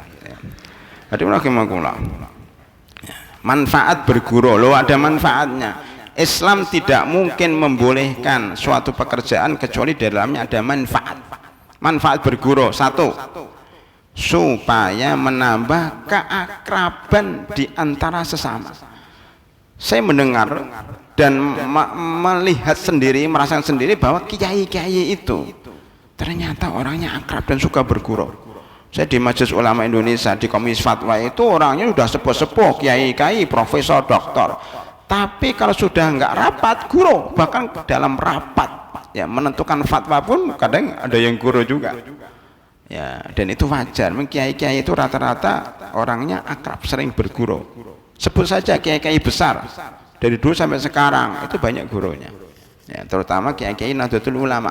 Manfaat berguru, loh ada manfaatnya. Islam tidak mungkin membolehkan suatu pekerjaan kecuali di dalamnya ada manfaat. Manfaat berguru, satu, supaya menambah keakraban di antara sesama. Saya mendengar dan melihat sendiri, merasakan sendiri bahwa kiai-kiai itu ternyata orangnya akrab dan suka berguru. Saya di Majelis Ulama Indonesia, di Komisi Fatwa itu orangnya sudah sepuh-sepuh, kiai-kiai, profesor, doktor. Tapi kalau sudah nggak rapat, guru. Bahkan dalam rapat, ya menentukan fatwa pun kadang ada yang guru juga. Ya, dan itu wajar. Kiai-kiai itu rata-rata orangnya akrab, sering berguru. Sebut saja kiai-kiai besar dari dulu sampai sekarang itu banyak gurunya. Ya, terutama kiai-kiai Nahdlatul Ulama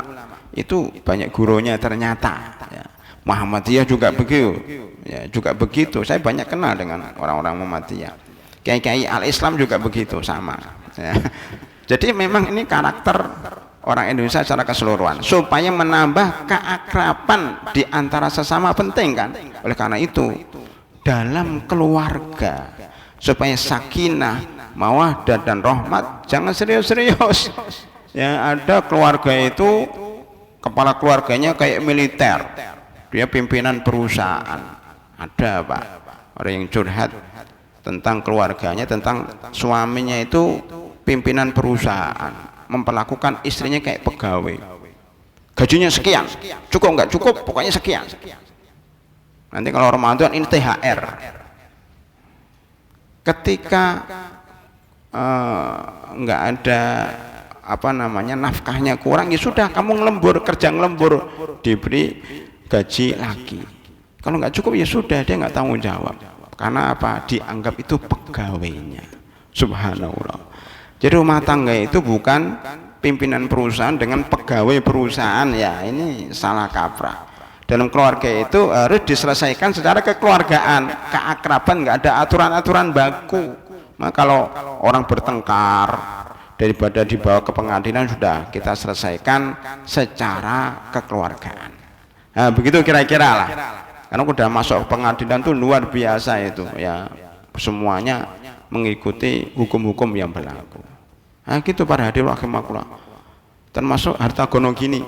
itu banyak gurunya ternyata. Ya. Muhammadiyah juga begitu, ya, juga begitu. Saya banyak kenal dengan orang-orang Muhammadiyah. Kiai-kiai Al-Islam juga begitu, sama. Ya. Jadi memang ini karakter orang Indonesia secara keseluruhan. Supaya menambah keakraban di antara sesama penting kan. Oleh karena itu dalam keluarga supaya sakinah, mawaddah dan rahmat jangan serius-serius. Yang ada keluarga itu kepala keluarganya kayak militer. Dia pimpinan perusahaan. Ada Pak orang yang curhat tentang keluarganya, tentang suaminya itu pimpinan perusahaan, memperlakukan istrinya kayak pegawai. Gajinya sekian, cukup nggak cukup, pokoknya sekian. Nanti kalau Ramadan ini THR. Ketika nggak ada nafkahnya kurang, ya sudah kamu ngelembur, kerja ngelembur, diberi gaji lagi. Kalau nggak cukup ya sudah, dia nggak tanggung jawab. Karena apa? Dianggap itu pegawainya. Subhanallah. Jadi rumah tangga itu bukan pimpinan perusahaan dengan pegawai perusahaan, ya ini salah kaprah. Dalam keluarga itu harus diselesaikan secara kekeluargaan, keakraban, nggak ada aturan-aturan baku. Maka kalau orang bertengkar, daripada dibawa ke pengadilan, sudah kita selesaikan secara kekeluargaan. Nah, begitu kira-kira lah. Karena udah masuk pengadilan tuh luar biasa itu, ya semuanya mengikuti hukum-hukum yang berlaku. Nah, gitu para hadirin rahimakumullah. Termasuk harta gono gini.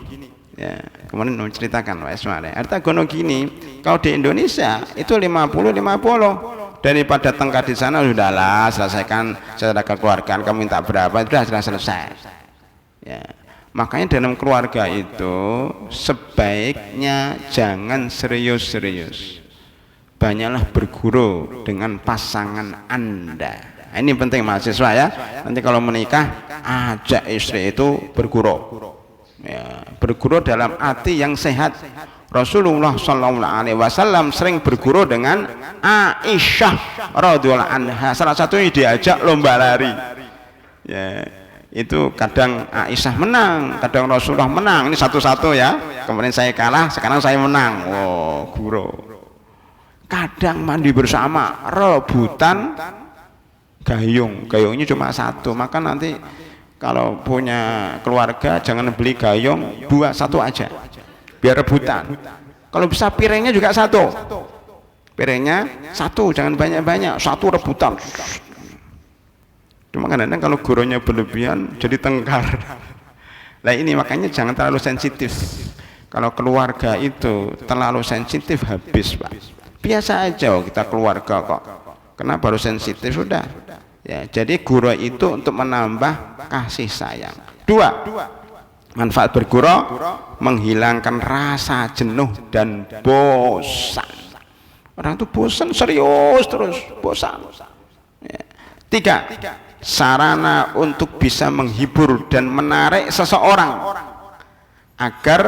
Ya, kemarin menceritakan Pak Ismail. Harta gono gini, kalau di Indonesia itu 50-50. Daripada tengkar di sana, sudahlah selesaikan secara kekeluargaan, kamu minta berapa, sudah selesai. Ya. Makanya dalam keluarga itu sebaiknya jangan serius-serius. Banyaklah berguru dengan pasangan Anda. Nah, ini penting mahasiswa ya. Nanti kalau menikah, ajak istri itu berguru. Ya, berguru dalam arti yang sehat. Rasulullah SAW sering berguru dengan Aisyah radhiyallahu anha. Salah satunya diajak lomba lari. Ya. Itu kadang Aisyah menang, kadang Rasulullah menang. Ini satu-satu ya. Kemarin saya kalah, sekarang saya menang. Oh, guru. Kadang mandi bersama, rebutan gayung. Gayungnya cuma satu. Maka nanti kalau punya keluarga jangan beli gayung dua, satu aja. Biar rebutan. Kalau bisa piringnya juga satu. Piringnya satu, jangan banyak-banyak. Satu rebutan. Cuma kadang-kadang kalau gurunya berlebihan jadi tengkar. Nah ini makanya jangan terlalu sensitif. Kalau keluarga itu terlalu sensitif habis Pak. Biasa aja kita keluarga kok. Kenapa harus sensitif? Sudah. Ya, jadi guru itu untuk menambah kasih sayang. Dua, manfaat berguru menghilangkan rasa jenuh dan bosan. Orang tuh bosan serius terus, bosan. Ya. Tiga, sarana untuk bisa menghibur dan menarik seseorang agar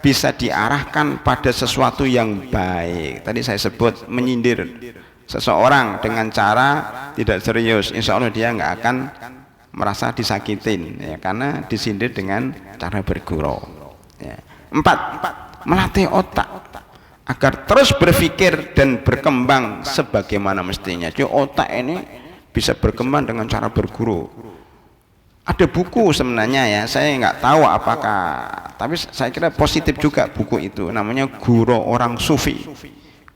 bisa diarahkan pada sesuatu yang baik. Tadi saya sebut menyindir seseorang dengan cara tidak serius, insya Allah dia nggak akan merasa disakitin ya, karena disindir dengan cara bergurau ya. Empat, melatih otak agar terus berpikir dan berkembang sebagaimana mestinya. Jadi otak ini bisa berkembang dengan cara berguru. Ada buku sebenarnya ya, saya nggak tahu apakah, tapi saya kira positif juga buku itu. Namanya Guru Orang Sufi.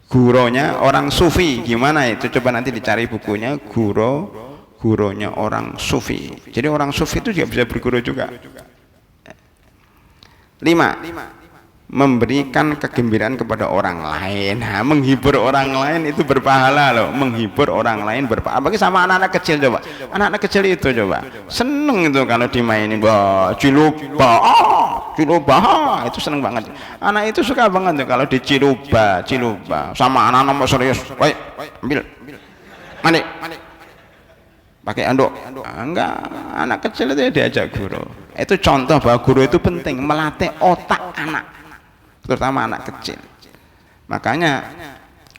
Gurunya orang sufi, gimana itu? Coba nanti dicari bukunya. Gurunya orang sufi. Jadi orang sufi itu juga bisa berguru juga. 5. Memberikan kegembiraan kepada orang lain. Nah, menghibur orang lain itu berpahala loh. Menghibur orang lain berpahala. Apalagi sama anak-anak kecil coba. Anak-anak kecil itu coba seneng itu kalau dimainin, wah ciluba, itu seneng banget. Anak itu suka banget tuh kalau diciluba, sama anak nomor serius. Woi, ambil, mandi, pakai anduk. Enggak, anak kecil itu diajak guru. Itu contoh bahwa guru itu penting, melatih otak anak, terutama anak kecil. Makanya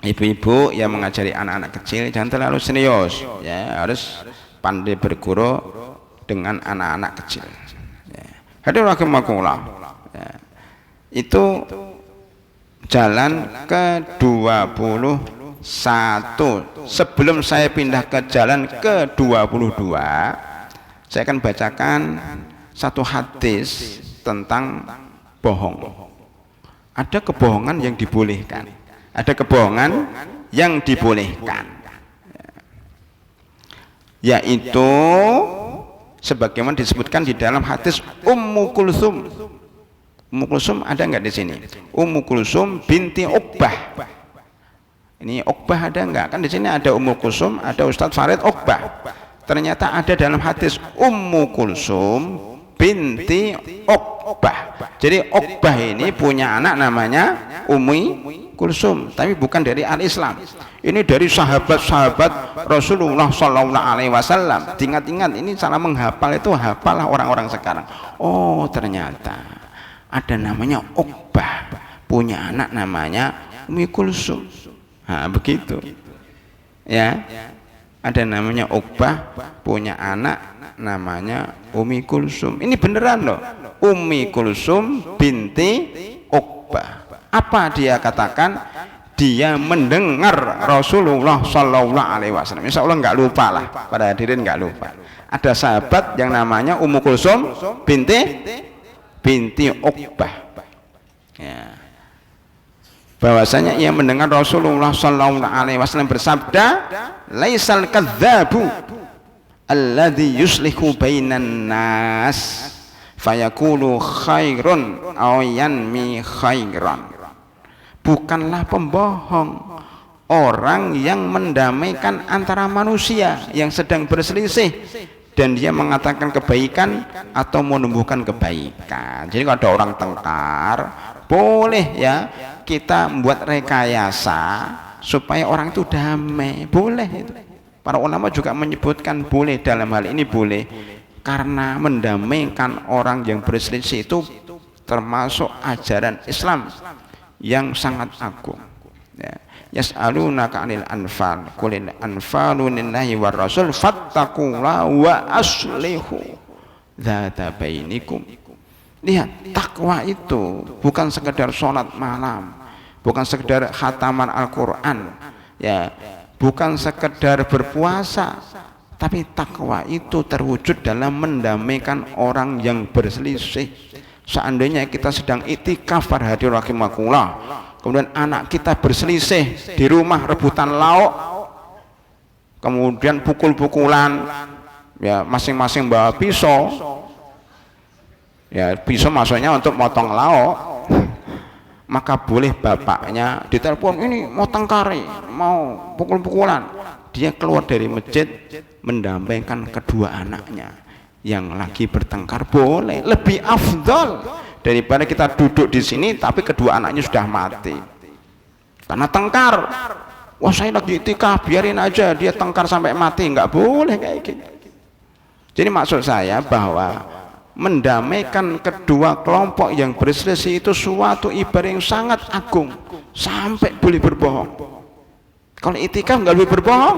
ibu-ibu yang mengajari anak-anak kecil jangan terlalu serius ya, harus pandai berguru dengan anak-anak kecil ya. Hadirin rahimakumullah ya. Itu jalan ke-21. Sebelum saya pindah ke jalan ke-22, saya akan bacakan satu hadis tentang bohong. Ada kebohongan yang dibolehkan, ada kebohongan yang dibolehkan, yaitu sebagaimana disebutkan di dalam hadis Ummu Kulsum. Ummu Kulsum ada nggak di sini? Ummu Kulsum binti Uqbah. Ini Uqbah ada nggak? Kan di sini ada Ummu Kulsum, ada Ustadz Farid Uqbah. Ternyata ada dalam hadis Ummu Kulsum binti Uqbah. Jadi Uqbah ini punya anak namanya Ummi Kulsum, tapi bukan dari al-Islam. Ini dari sahabat-sahabat Rasulullah Sallallahu Alaihi Wasallam. Ingat-ingat, ini cara menghafal itu hafalah orang-orang sekarang. Oh, ternyata ada namanya Uqbah, punya anak namanya Ummi Kulsum. Nah, begitu. Ya. Ada namanya Uqbah, punya anak namanya Ummi Kulsum. Ini beneran loh. Ummi Kulsum binti Uqbah. Apa dia katakan? Dia mendengar Rasulullah Sallallahu Alaihi Wasallam. Insya Allah nggak lupa lah, pada hadirin nggak lupa. Ada sahabat yang namanya Ummu Kulsum binti Uqbah. Ya. Bahwasanya ia mendengar Rasulullah Sallallahu Alaihi Wasallam bersabda, "Laisal kadzabu alladzi yuslihu bainan nas fayaqulu khairun aw yanmi khairan." Bukanlah pembohong orang yang mendamaikan antara manusia yang sedang berselisih dan dia mengatakan kebaikan atau menumbuhkan kebaikan. Jadi kalau ada orang tengkar, boleh ya kita membuat rekayasa supaya orang itu damai, boleh itu. Para ulama juga menyebutkan boleh, dalam hal ini boleh karena mendamaikan orang yang berselisih itu termasuk ajaran Islam yang sangat agung ya. Yas'alunaka 'anil anfal qulil anfalu lillahi war rasul fattaqullaha wa aslihu dzata bainikum. Lihat, takwa itu bukan sekedar sholat malam, bukan sekedar khataman Al-Quran, ya, bukan sekedar berpuasa, tapi takwa itu terwujud dalam mendamaikan orang yang berselisih. Seandainya kita sedang iktikaf para hadirin rahimakumullah, kemudian anak kita berselisih di rumah rebutan lauk, kemudian pukul-pukulan, ya, masing-masing bawa pisau, ya, pisau maksudnya untuk motong lauk, maka boleh bapaknya ditelepon, ini mau tengkari, mau pukul-pukulan, dia keluar dari masjid mendampingkan kedua anaknya yang lagi bertengkar, boleh, lebih afdol daripada kita duduk di sini tapi kedua anaknya sudah mati karena tengkar. Wah, saya lagi iktikaf, biarin aja dia tengkar sampai mati, nggak boleh kayak gitu. Jadi maksud saya bahwa mendamaikan kedua kelompok yang berselisih itu suatu ibadah yang sangat agung sampai boleh berbohong. Kalau iktikaf nggak boleh berbohong,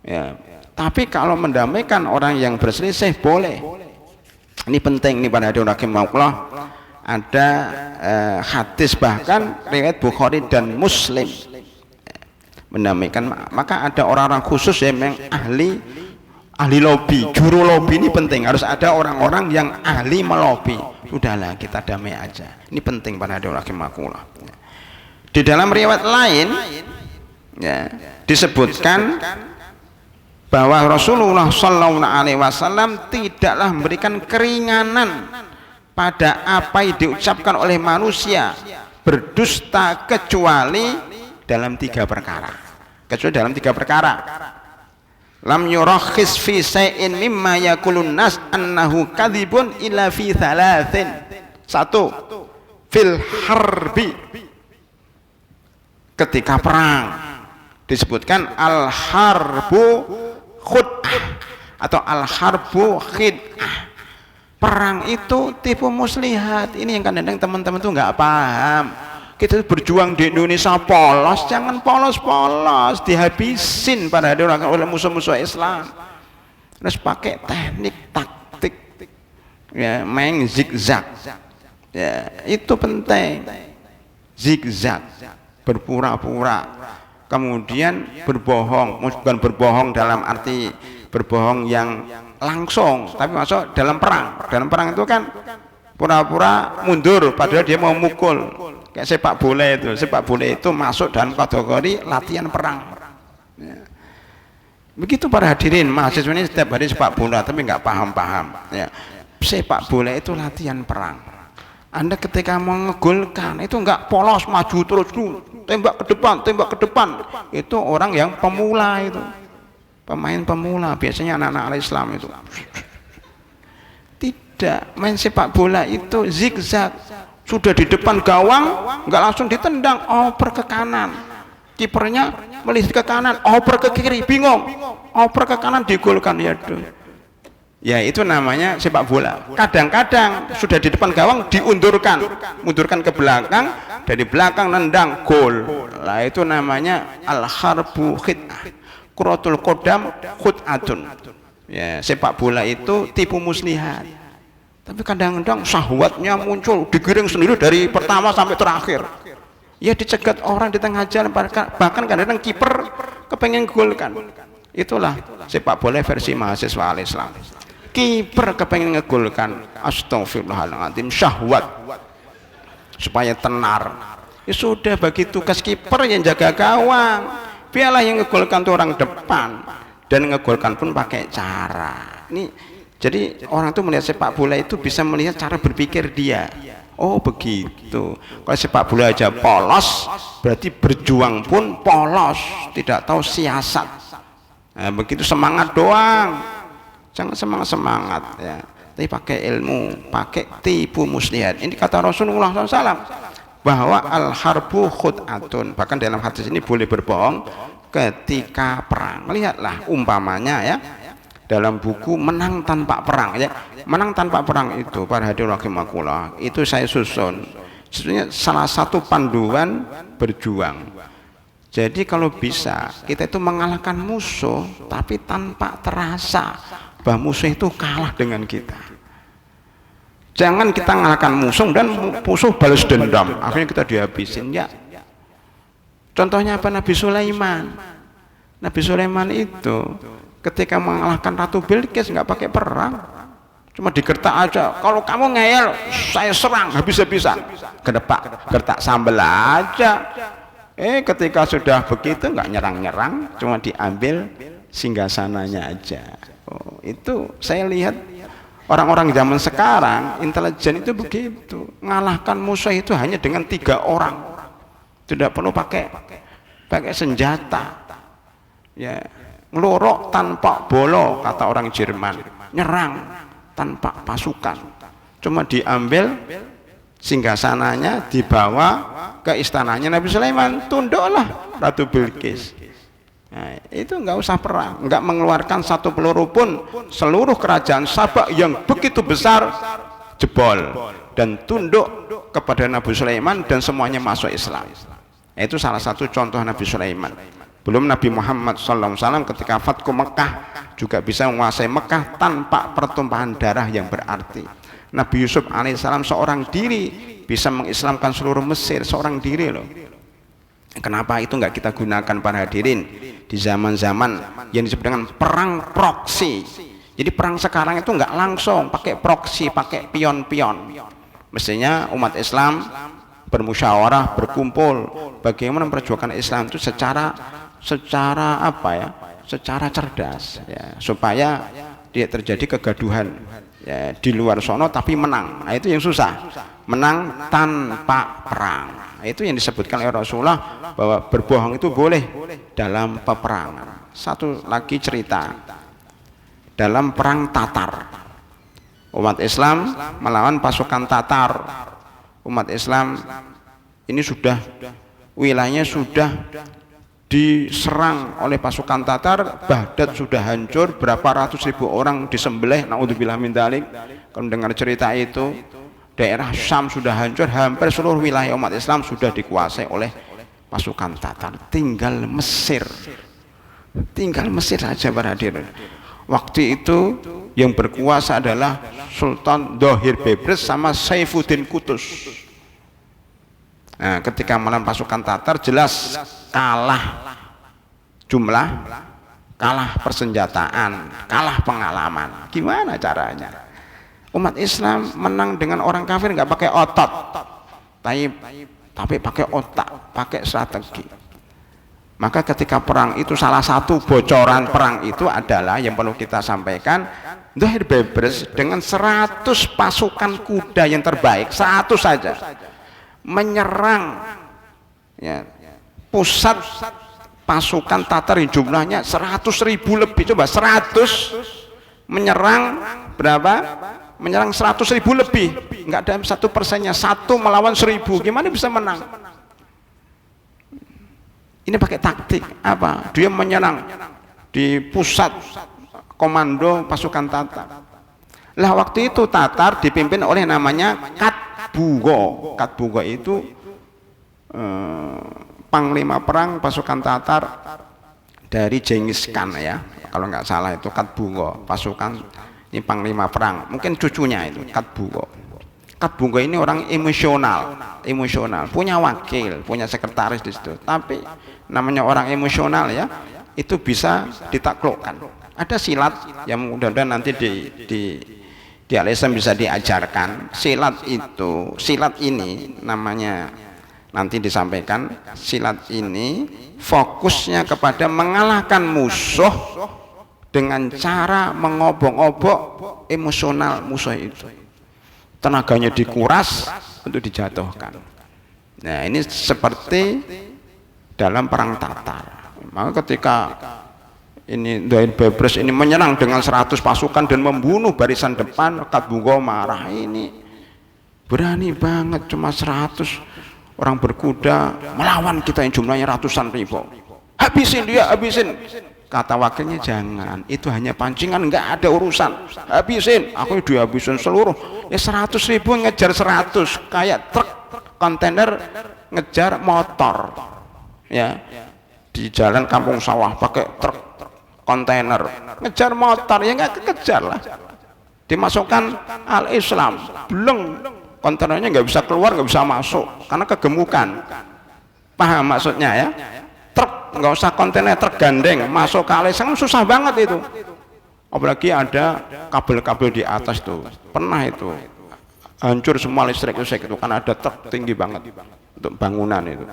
ya. Tapi kalau mendamaikan orang yang berselisih boleh. Ini penting nih para hadirin rahimakumullah. Ada hadis bahkan riwayat Bukhari dan Muslim mendamaikan. Maka ada orang-orang khusus yang memang ahli lobby, juru lobby. Ini penting, harus ada orang-orang yang ahli melobi. Udahlah, kita damai aja. Ini penting para hadirin rahimakumullah. Di dalam riwayat lain, ya, disebutkan bahwa Rasulullah SAW tidaklah memberikan keringanan pada apa yang diucapkan oleh manusia berdusta kecuali dalam 3 perkara. Kecuali dalam 3 perkara. Lam yurakhis fi shay'in mimma yaqulun nas annahu kadzibun illa fi thalathin. 1. Fil harbi, ketika perang disebutkan al harbu khud'ah atau al harbu khid'ah. Perang itu tipu muslihat. Ini yang kadang-kadang teman-teman tuh nggak paham. Kita berjuang di Indonesia polos, jangan polos-polos, dihabisin pada orang oleh musuh-musuh Islam. Terus pakai teknik taktik, ya, main zigzag, ya, itu penting. Zigzag, berpura-pura, kemudian berbohong, bukan berbohong dalam arti berbohong yang langsung, tapi masuk dalam perang. Dalam perang itu kan pura-pura mundur padahal dia mau mukul, kayak sepak bola itu. Sepak bola itu masuk dalam kategori latihan perang, ya. Begitu para hadirin, mahasiswa ini setiap hari sepak bola tapi nggak paham-paham, ya. Sepak bola itu latihan perang. Anda ketika mau ngegolkan itu nggak polos maju terus, tembak ke depan, itu orang yang pemula, itu pemain pemula, biasanya anak-anak Islam itu. Tidak, main sepak bola itu zigzag. Sudah di depan gawang nggak langsung ditendang, oper ke kanan, kipernya melihat ke kanan, oper ke kiri, bingung, oper ke kanan, digolkan. Ya itu namanya sepak bola. Kadang-kadang sudah di depan gawang mundurkan ke belakang, dari belakang nendang, gol. Lah itu namanya al harbu khid'ah, kuratul kodam khud'atun. Ya, sepak bola itu tipu muslihat. Tapi kadang-kadang syahwatnya muncul, digiring sendiri dari pertama sampai terakhir. Ya dicegat orang di tengah jalan, bahkan kadang-kadang kiper kepengen golkan. Itulah sepak bola versi mahasiswa al-Islam. Kiper kepengen ngegolkan, astagfirullahaladzim, syahwat supaya tenar. Ya sudah, bagi tugas kiper yang jaga gawang, biarlah yang ngegolkan tuh orang depan, dan ngegolkan pun pakai cara ini. Jadi orang tuh melihat sepak bola itu bisa melihat cara berpikir dia. Oh begitu. Kalau sepak bola aja polos, berarti berjuang pun polos, tidak tahu siasat. Nah, begitu semangat doang, jangan semangat ya, tapi pakai ilmu, pakai tipu muslihat. Ini kata Rasulullah SAW bahwa al harbu khud'atun. Bahkan dalam hadis ini boleh berbohong ketika perang. Lihatlah umpamanya ya, dalam buku Menang Tanpa Perang, ya, Menang Tanpa Perang itu para hadirin rahimakumullah, itu saya susun sebenarnya salah satu panduan berjuang. Jadi kalau bisa kita itu mengalahkan musuh tapi tanpa terasa bahwa musuh itu kalah dengan kita. Jangan kita ngalahkan musuh dan musuh balas dendam, akhirnya kita dihabisin. Ya, contohnya apa? Nabi Sulaiman. Nabi Sulaiman itu ketika mengalahkan Ratu Bilqis nggak pakai perang, cuma digertak aja. Kalau kamu ngeyel, saya serang habis-habisan. Gertak sambel aja. Ketika sudah begitu nggak nyerang-nyerang, cuma diambil singgasananya aja. Itu saya lihat orang-orang zaman sekarang intelijen itu begitu, ngalahkan musuh itu hanya dengan 3 orang, tidak perlu pakai senjata. Ya, ngelorok tanpa bolo kata orang Jerman, nyerang tanpa pasukan, cuma diambil singgasananya, dibawa ke istananya Nabi Sulaiman, tunduklah Ratu Bilqis. Nah, itu nggak usah perang, nggak mengeluarkan satu peluru pun, seluruh kerajaan Sabak yang begitu besar jebol dan tunduk kepada Nabi Sulaiman dan semuanya masuk Islam. Itu salah satu contoh Nabi Sulaiman. Belum Nabi Muhammad SAW ketika Fatku Mekah juga bisa menguasai Mekah tanpa pertumpahan darah yang berarti. Nabi Yusuf alaihissalam seorang diri bisa mengislamkan seluruh Mesir, seorang diri loh. Kenapa itu nggak kita gunakan para hadirin di zaman-zaman yang disebut dengan perang proksi? Jadi perang sekarang itu nggak langsung pakai proksi, pakai pion-pion. Mestinya umat Islam bermusyawarah, berkumpul, bagaimana memperjuangkan Islam itu secara apa ya? Secara cerdas, ya, supaya tidak terjadi kegaduhan. Ya, di luar sono tapi menang. Nah, itu yang susah. Menang tanpa perang. Nah, itu yang disebutkan oleh Rasulullah bahwa berbohong itu boleh dalam peperangan. Satu lagi cerita dalam perang Tatar. Umat Islam melawan pasukan Tatar. Umat Islam ini sudah wilayahnya sudah diserang oleh pasukan Tatar, Baghdad sudah hancur, berapa ratus ribu orang disembelih, naudzubillah min dzalik. Kalau mendengar cerita itu, daerah Syam sudah hancur, hampir seluruh wilayah umat Islam sudah dikuasai oleh pasukan Tatar. Tinggal Mesir saja para hadirin. Waktu itu yang berkuasa adalah Sultan Dhohir Bebres sama Saifuddin Qutus. Nah, ketika melawan pasukan Tatar jelas kalah jumlah, kalah persenjataan, kalah pengalaman. Gimana caranya? Umat Islam menang dengan orang kafir nggak pakai otot, tapi pakai otak, pakai strategi. Maka ketika perang itu salah satu bocoran perang itu adalah yang perlu kita sampaikan, Dhohir Bebres dengan 100 pasukan kuda yang terbaik, 100 saja menyerang ya, pusat pasukan Tatar yang jumlahnya 100.000 lebih. Coba 100 menyerang berapa? Menyerang 100.000 lebih, nggak ada 1%-nya, 1 melawan 1.000, gimana bisa menang? Ini pakai taktik apa? Dia menyerang di pusat komando pasukan Tatar. Lah waktu itu Tatar dipimpin oleh namanya Katbugo. Katbugo itu panglima perang pasukan Tatar dari Genghis Khan ya, kalau nggak salah itu Katbugo. Pasukan ini panglima perang, mungkin cucunya itu Katbugo. Katbugo ini orang emosional, punya wakil, punya sekretaris di situ. Tapi namanya orang emosional ya, itu bisa ditaklukkan. Ada silat yang mudah-mudahan nanti di Al-Islam bisa diajarkan. Silat ini namanya nanti disampaikan. Silat ini fokusnya kepada mengalahkan musuh dengan cara mengobok-obok emosional musuh itu, tenaganya dikuras untuk dijatuhkan. Nah, ini seperti dalam perang Tatar. Maka ketika ini Dhohir Bebres ini menyerang dengan 100 pasukan dan membunuh barisan depan, Katbugo marah, ini berani banget cuma 100 orang berkuda melawan kita yang jumlahnya ratusan ribu. Habisin dia, habisin. Kata wakilnya, jangan, itu hanya pancingan, nggak ada urusan. Habisin, aku dihabisin seluruh. Ya 100.000 ngejar 100, kayak truk kontainer ngejar motor. Ya, di jalan kampung sawah pakai truk kontainer ngejar motor, ya nggak kekejar lah. dimasukkan al-Islam, belum, kontennya nggak bisa keluar, nggak bisa masuk karena kegemukan. Paham maksudnya ya? Truk nggak usah kontennya tergandeng masuk ke al-Islam susah banget itu. Apalagi ada kabel-kabel di atas tuh, pernah itu hancur semua listrik itu karena ada truk tinggi banget untuk bangunan itu.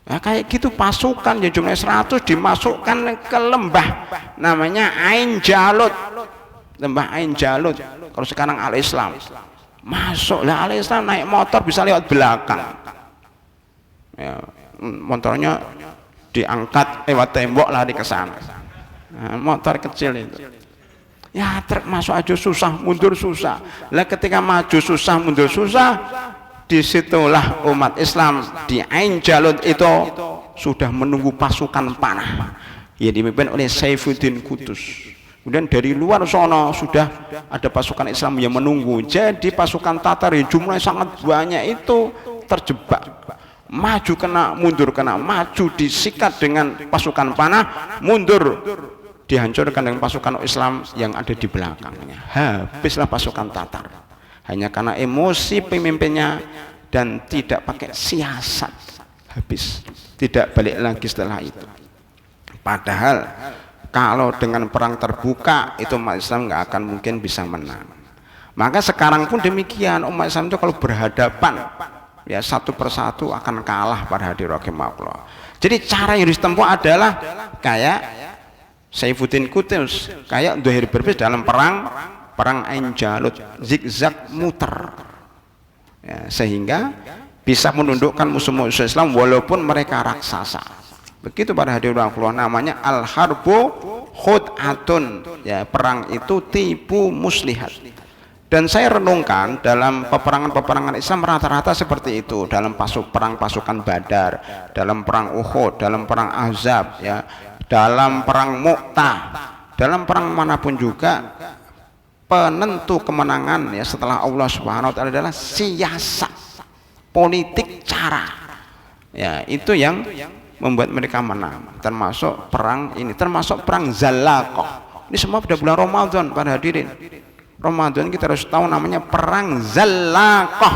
Nah, kayak gitu pasukan ya jumlah 100 dimasukkan ke lembah namanya Ain Jalut, lembah Ain Jalut. Kalau sekarang al-Islam masuklah al-Islam naik motor bisa lewat belakang ya, motornya diangkat lewat tembok lari ke sana. Nah, motor kecil itu ya, truk masuk aja susah, mundur susah. Lah ketika maju susah, mundur susah, disitulah umat Islam di Ain Jalut itu sudah menunggu pasukan panah yang dipimpin oleh Saifuddin Qutuz. Kemudian dari luar sono sudah ada pasukan Islam yang menunggu. Jadi pasukan Tatar yang jumlahnya sangat banyak itu terjebak, maju kena, mundur kena, maju disikat dengan pasukan panah, mundur dihancurkan dengan pasukan Islam yang ada di belakangnya. Habislah pasukan Tatar hanya karena emosi pemimpinnya dan tidak pakai siasat, habis, tidak balik lagi setelah itu. Padahal kalau dengan perang terbuka itu umat Islam nggak akan mungkin bisa menang. Maka sekarang pun demikian, umat Islam itu kalau berhadapan ya satu persatu akan kalah pada hadirin rahimakumullah. Jadi cara yang ditempuh adalah kayak Saifuddin Qutuz, kayak Zuhair Berbis dalam perang Ain Jalut, zigzag muter ya, sehingga bisa menundukkan musuh-musuh Islam walaupun mereka raksasa. Begitu pada hadirin rahimakumullah, namanya al-harbu khud'atun ya, perang itu tipu muslihat. Dan saya renungkan dalam peperangan-peperangan Islam rata-rata seperti itu, dalam perang pasukan Badar, dalam perang Uhud, dalam perang Ahzab ya, dalam perang Mu'tah, dalam perang manapun juga penentu kemenangan ya setelah Allah Subhanahu wa taala adalah siasat, politik, cara. Ya, itu yang membuat mereka menang. Termasuk perang ini, termasuk perang Zallaqah. Ini semua pada bulan Ramadan para hadirin. Ramadan kita harus tahu namanya perang Zallaqah.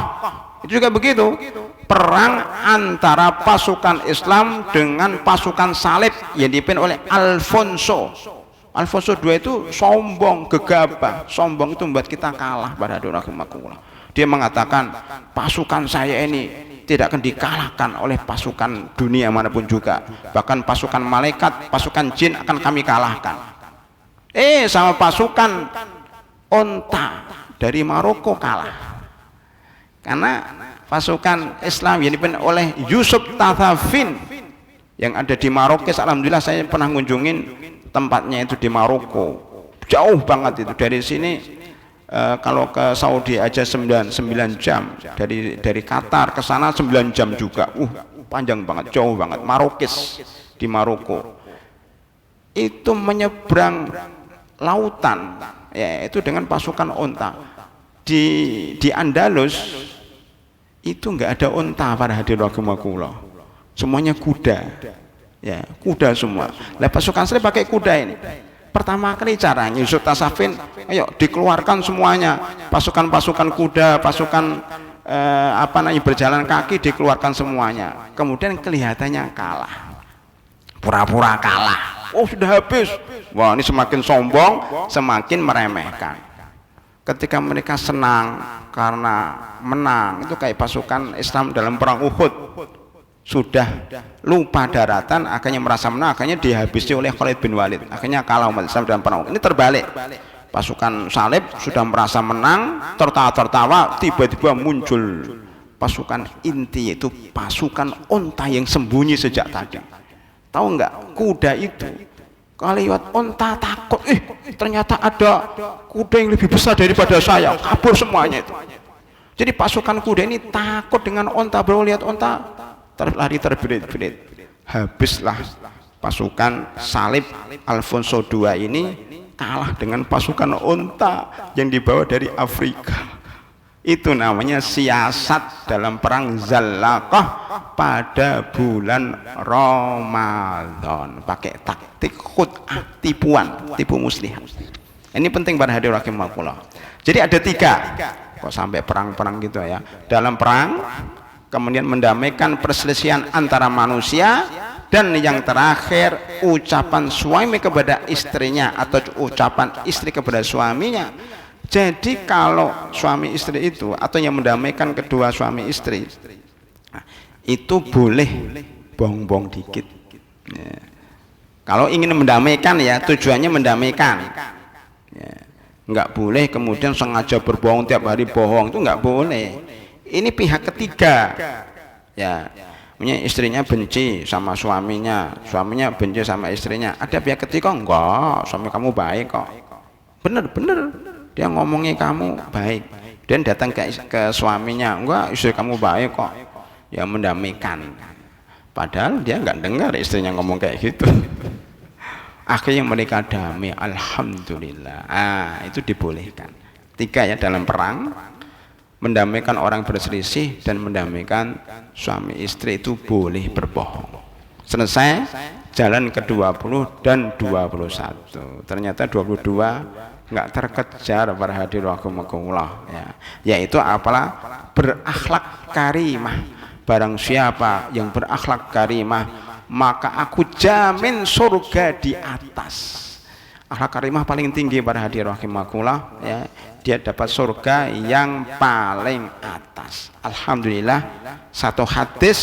Itu juga begitu. Perang antara pasukan Islam dengan pasukan salib yang dipimpin oleh Alfonso. Alfonso II itu sombong, gegabah. Sombong itu membuat kita kalah pada rahimakumullah. Dia mengatakan pasukan saya ini tidak akan dikalahkan oleh pasukan dunia manapun juga. Bahkan pasukan malaikat, pasukan jin akan kami kalahkan. Sama pasukan onta dari Maroko kalah. Karena pasukan Islam yang dipimpin oleh Yusuf Tathafin yang ada di Maroko, alhamdulillah saya pernah ngunjungin tempatnya itu di Maroko. Jauh banget itu dari sini. Kalau ke Saudi aja 9 jam, dari Qatar ke sana 9 jam juga. Panjang banget, jauh banget. Marokis di Maroko. Itu menyeberang lautan ya, itu dengan pasukan onta. Di Andalus itu enggak ada onta pada hadirin rahimakumullah. Semuanya kuda. Ya, kuda semua. Lah pasukan saya pakai kuda ini. Pertama kali caranya Yusuf Tasafin, ayo dikeluarkan semuanya, pasukan-pasukan kuda, pasukan berjalan kaki dikeluarkan semuanya. Kemudian kelihatannya kalah, pura-pura kalah. Sudah habis. Wah, ini semakin sombong, semakin meremehkan. Ketika mereka senang karena menang, itu kayak pasukan Islam dalam perang Uhud. Sudah lupa daratan, akhirnya merasa menang, akhirnya dihabisi oleh Khalid bin Walid, akhirnya kalah umat Islam dalam perang. Ini terbalik, pasukan salib sudah merasa menang, tertawa-tertawa, tiba-tiba muncul pasukan inti, yaitu pasukan onta yang sembunyi sejak tadi. Tahu nggak, kuda itu kalau lewat onta takut, ternyata ada kuda yang lebih besar daripada saya, kabur semuanya itu. Jadi pasukan kuda ini takut dengan onta, baru lihat onta lari terberit-berit. Habislah pasukan salib Alfonso II ini kalah dengan pasukan onta yang dibawa dari Afrika. Itu namanya siasat dalam perang Zallaqah pada bulan Ramadan, pakai taktik khud'ah, tipuan, tipu muslihat. Ini penting para hadirin rahimakumullah. Jadi ada 3. Kok sampai perang-perang gitu ya. Dalam perang, kemudian mendamaikan perselisihan antara manusia, dan yang terakhir ucapan suami kepada istrinya atau ucapan istri kepada suaminya. Jadi kalau suami istri itu atau yang mendamaikan kedua suami istri itu boleh bong-bong dikit ya. Kalau ingin mendamaikan ya, tujuannya mendamaikan ya. Nggak boleh kemudian sengaja berbohong tiap hari bohong, itu nggak boleh. Ini pihak ketiga ya, istrinya benci sama suaminya, suaminya benci sama istrinya. Ada pihak ketiga, enggak, suami kamu baik kok, bener-bener dia ngomongin kamu baik, dan datang ke suaminya, enggak, istri kamu baik kok, ya mendamaikan. Padahal dia nggak dengar istrinya ngomong kayak gitu. Akhirnya mereka damai, alhamdulillah. Itu dibolehkan. 3 ya, dalam perang, mendamaikan orang berselisih, dan mendamaikan suami istri itu boleh berbohong. Selesai, jalan ke 20 dan 21. Ternyata 22 nggak terkejar para hadirin rahimakumullah ya. Yaitu apalah? Berakhlak karimah. Barang siapa yang berakhlak karimah, maka aku jamin surga di atas. Akhlak karimah paling tinggi para hadirin rahimakumullah ya. Dia dapat surga yang paling atas. Alhamdulillah, 1 hadis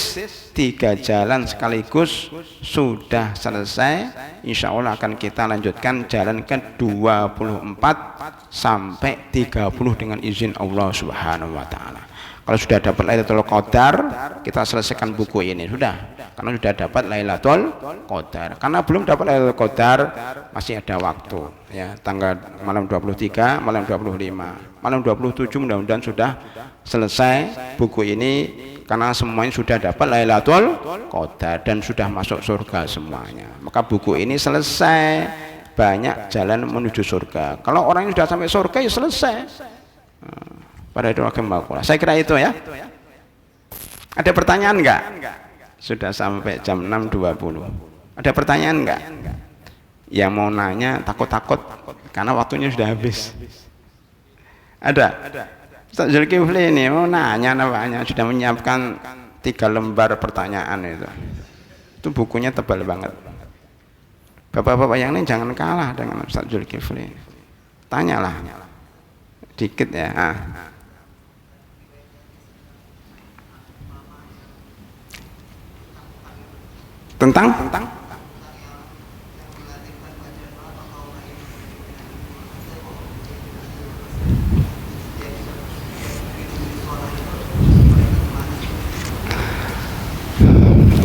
3 jalan sekaligus sudah selesai. Insya Allah akan kita lanjutkan jalan ke 24 sampai 30 dengan izin Allah Subhanahu wa Ta'ala. Kalau sudah dapat Lailatul Qadar, kita selesaikan buku ini sudah. Karena sudah dapat Lailatul Qadar. Karena belum dapat Lailatul Qadar, masih ada waktu ya. Tanggal malam 23, malam 25, malam 27 mudah-mudahan sudah selesai buku ini, karena semuanya sudah dapat Lailatul Qadar dan sudah masuk surga semuanya. Maka buku ini selesai, banyak jalan menuju surga. Kalau orang yang sudah sampai surga ya selesai. Pada itu saya kira itu ya. Ada pertanyaan enggak? Sudah sampai jam 6.20. Ada pertanyaan enggak? Yang mau nanya takut-takut karena waktunya sudah habis. Ada? Ustaz Zulkifli ini mau nanya namanya, sudah menyiapkan 3 lembar pertanyaan itu. Itu bukunya tebal banget. Bapak-bapak yang lain jangan kalah dengan Ustaz Zulkifli. Tanyalah. Dikit ya. Tentang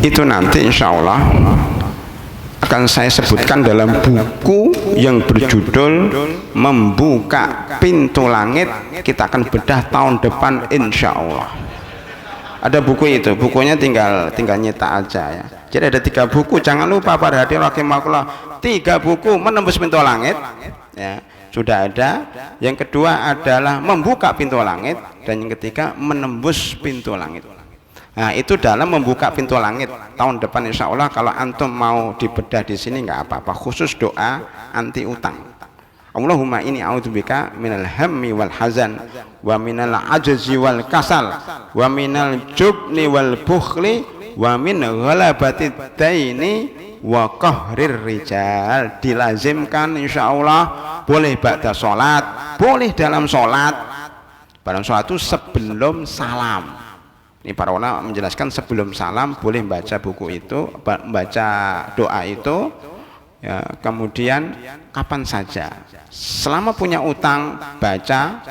itu nanti insya Allah akan saya sebutkan dalam buku yang berjudul Membuka Pintu Langit. Kita akan bedah tahun depan insya Allah. Ada buku itu, bukunya tinggal nyetak aja ya. Jadi ada 3 buku, jangan lupa para hadirin rahimakumullah, 3 buku menembus pintu langit ya, sudah ada. Yang kedua adalah membuka pintu langit, dan yang ketiga menembus pintu langit. Nah, itu dalam membuka pintu langit tahun depan insya Allah. Kalau antum mau dibedah di sini nggak apa-apa, khusus doa anti utang. Allahumma inni a'udzubika minal hammi wal hazan wa minal ajzi wal kasal wa minal jubni wal bukhli wa min ghalabatid daini wa qahrir rijal. Dilazimkan insyaallah, boleh ba'da salat, boleh dalam salat. Dalam salat itu sebelum salam. Ini para ulama menjelaskan sebelum salam boleh baca buku itu, baca doa itu ya. Kemudian kapan saja selama punya utang, baca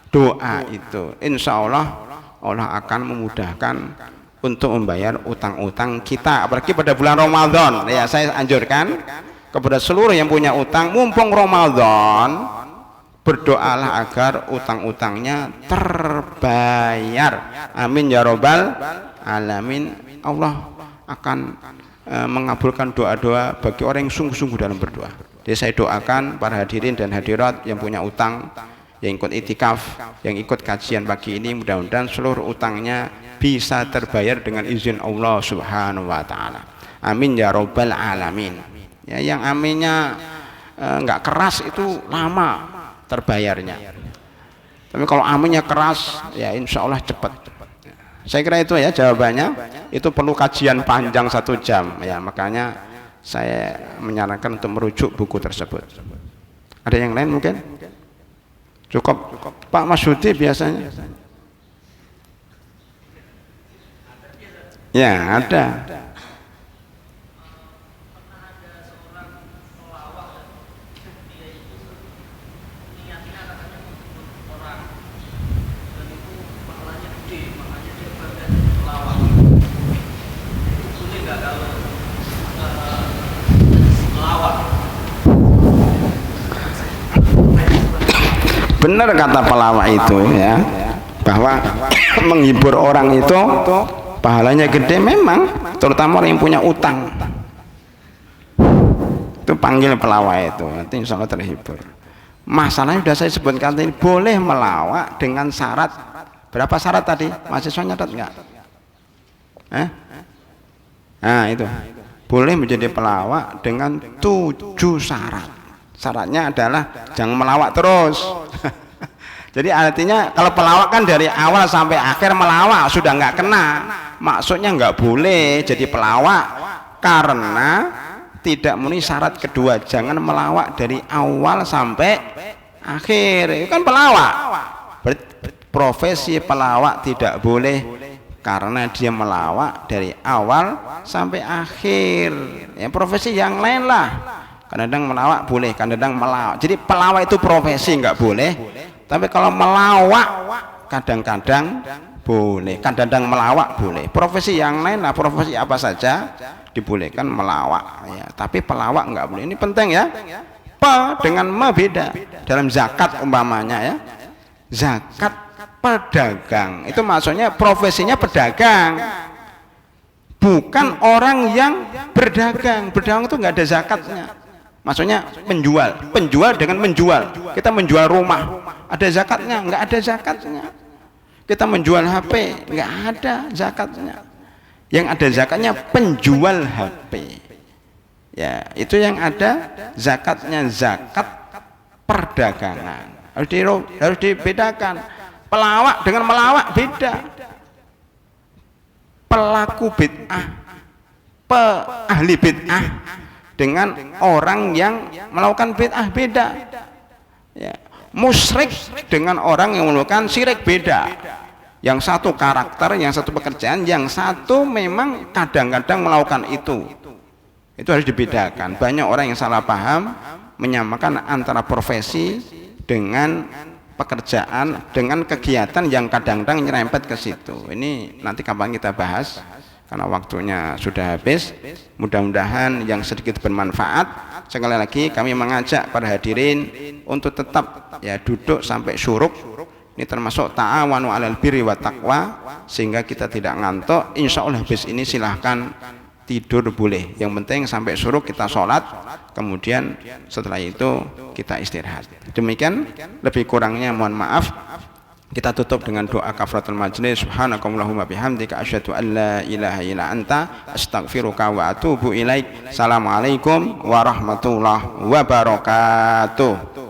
doa itu, insya Allah Allah akan memudahkan untuk membayar utang-utang kita, apalagi pada bulan Ramadan ya. Saya anjurkan kepada seluruh yang punya utang, mumpung Ramadan, berdoalah agar utang-utangnya terbayar. Amin ya robbal alamin. Allah akan mengabulkan doa-doa bagi orang yang sungguh-sungguh dalam berdoa. Jadi saya doakan para hadirin dan hadirat yang punya utang, yang ikut itikaf, yang ikut kajian pagi ini, mudah-mudahan seluruh utangnya bisa terbayar dengan izin Allah Subhanahu wa Ta'ala. Amin ya robbal alamin ya. Yang aminnya nggak keras itu lama terbayarnya. Tapi kalau aminnya keras, ya insya Allah cepat. Saya kira itu ya jawabannya. Itu perlu kajian panjang 1 jam. Ya makanya saya menyarankan untuk merujuk buku tersebut. Ada yang lain mungkin? Cukup. Pak Masyudi biasanya. Ya ada. Benar kata pelawak itu ya, bahwa menghibur orang itu pahalanya gede memang, terutama orang yang punya utang. Itu panggil pelawak itu, nanti insya Allah terhibur. Masalahnya sudah saya sebutkan tadi, boleh melawak dengan syarat. Berapa syarat tadi? Mahasiswa nyatat nggak? Nah itu, boleh menjadi pelawak dengan 7 syarat. Syaratnya adalah jangan melawak terus. Jadi artinya kalau pelawak kan dari awal sampai akhir melawak sudah nggak kena. Maksudnya nggak boleh jadi pelawak karena tidak memenuhi syarat kedua. Jangan melawak dari awal sampai akhir. Itu kan pelawak. Profesi pelawak tidak boleh karena dia melawak dari awal sampai akhir. Ya profesi yang lain lah. Kadang-kadang melawak boleh, kadang-kadang melawak. Jadi pelawak itu profesi nggak boleh. Tapi kalau melawak kadang-kadang boleh, kadang-kadang melawak boleh. Profesi yang lain lah, profesi apa saja dibolehkan melawak. Ya, tapi pelawak nggak boleh. Ini penting ya. Dengan beda. Dalam zakat umpamanya ya, zakat pedagang itu maksudnya profesinya pedagang, bukan orang yang berdagang. Berdagang itu nggak ada zakatnya. Maksudnya penjual dengan menjual. Kita menjual rumah, ada zakatnya? Nggak ada zakatnya. Kita menjual HP, nggak ada zakatnya. Yang ada zakatnya penjual HP. Ya, itu yang ada zakatnya, zakat perdagangan. Harus dibedakan. Pelawak dengan melawak beda. Pelaku bid'ah, ahli bid'ah dengan orang yang melakukan bid'ah beda. Ya. Musyrik dengan orang yang melakukan syirik beda. Yang satu karakter, yang satu pekerjaan, yang satu memang kadang-kadang melakukan itu. Itu harus dibedakan. Banyak orang yang salah paham menyamakan antara profesi dengan pekerjaan, dengan kegiatan yang kadang-kadang nyerempet ke situ. Ini nanti kapan kita bahas. Karena waktunya sudah habis. Mudah-mudahan yang sedikit bermanfaat. Sekali lagi kami mengajak para hadirin untuk tetap ya duduk sampai syuruk. Ini termasuk ta'awanu 'alal birri wa taqwa, sehingga kita tidak ngantuk. Insya Allah habis ini silahkan tidur boleh. Yang penting sampai syuruk kita sholat, kemudian setelah itu kita istirahat. Demikian, lebih kurangnya mohon maaf. Kita tutup dengan doa kafaratul majlis. Subhanakallahumma bihamdika asyhadu an la ilaha illa anta astaghfiruka wa atubu ilaik. Assalamualaikum warahmatullahi wabarakatuh.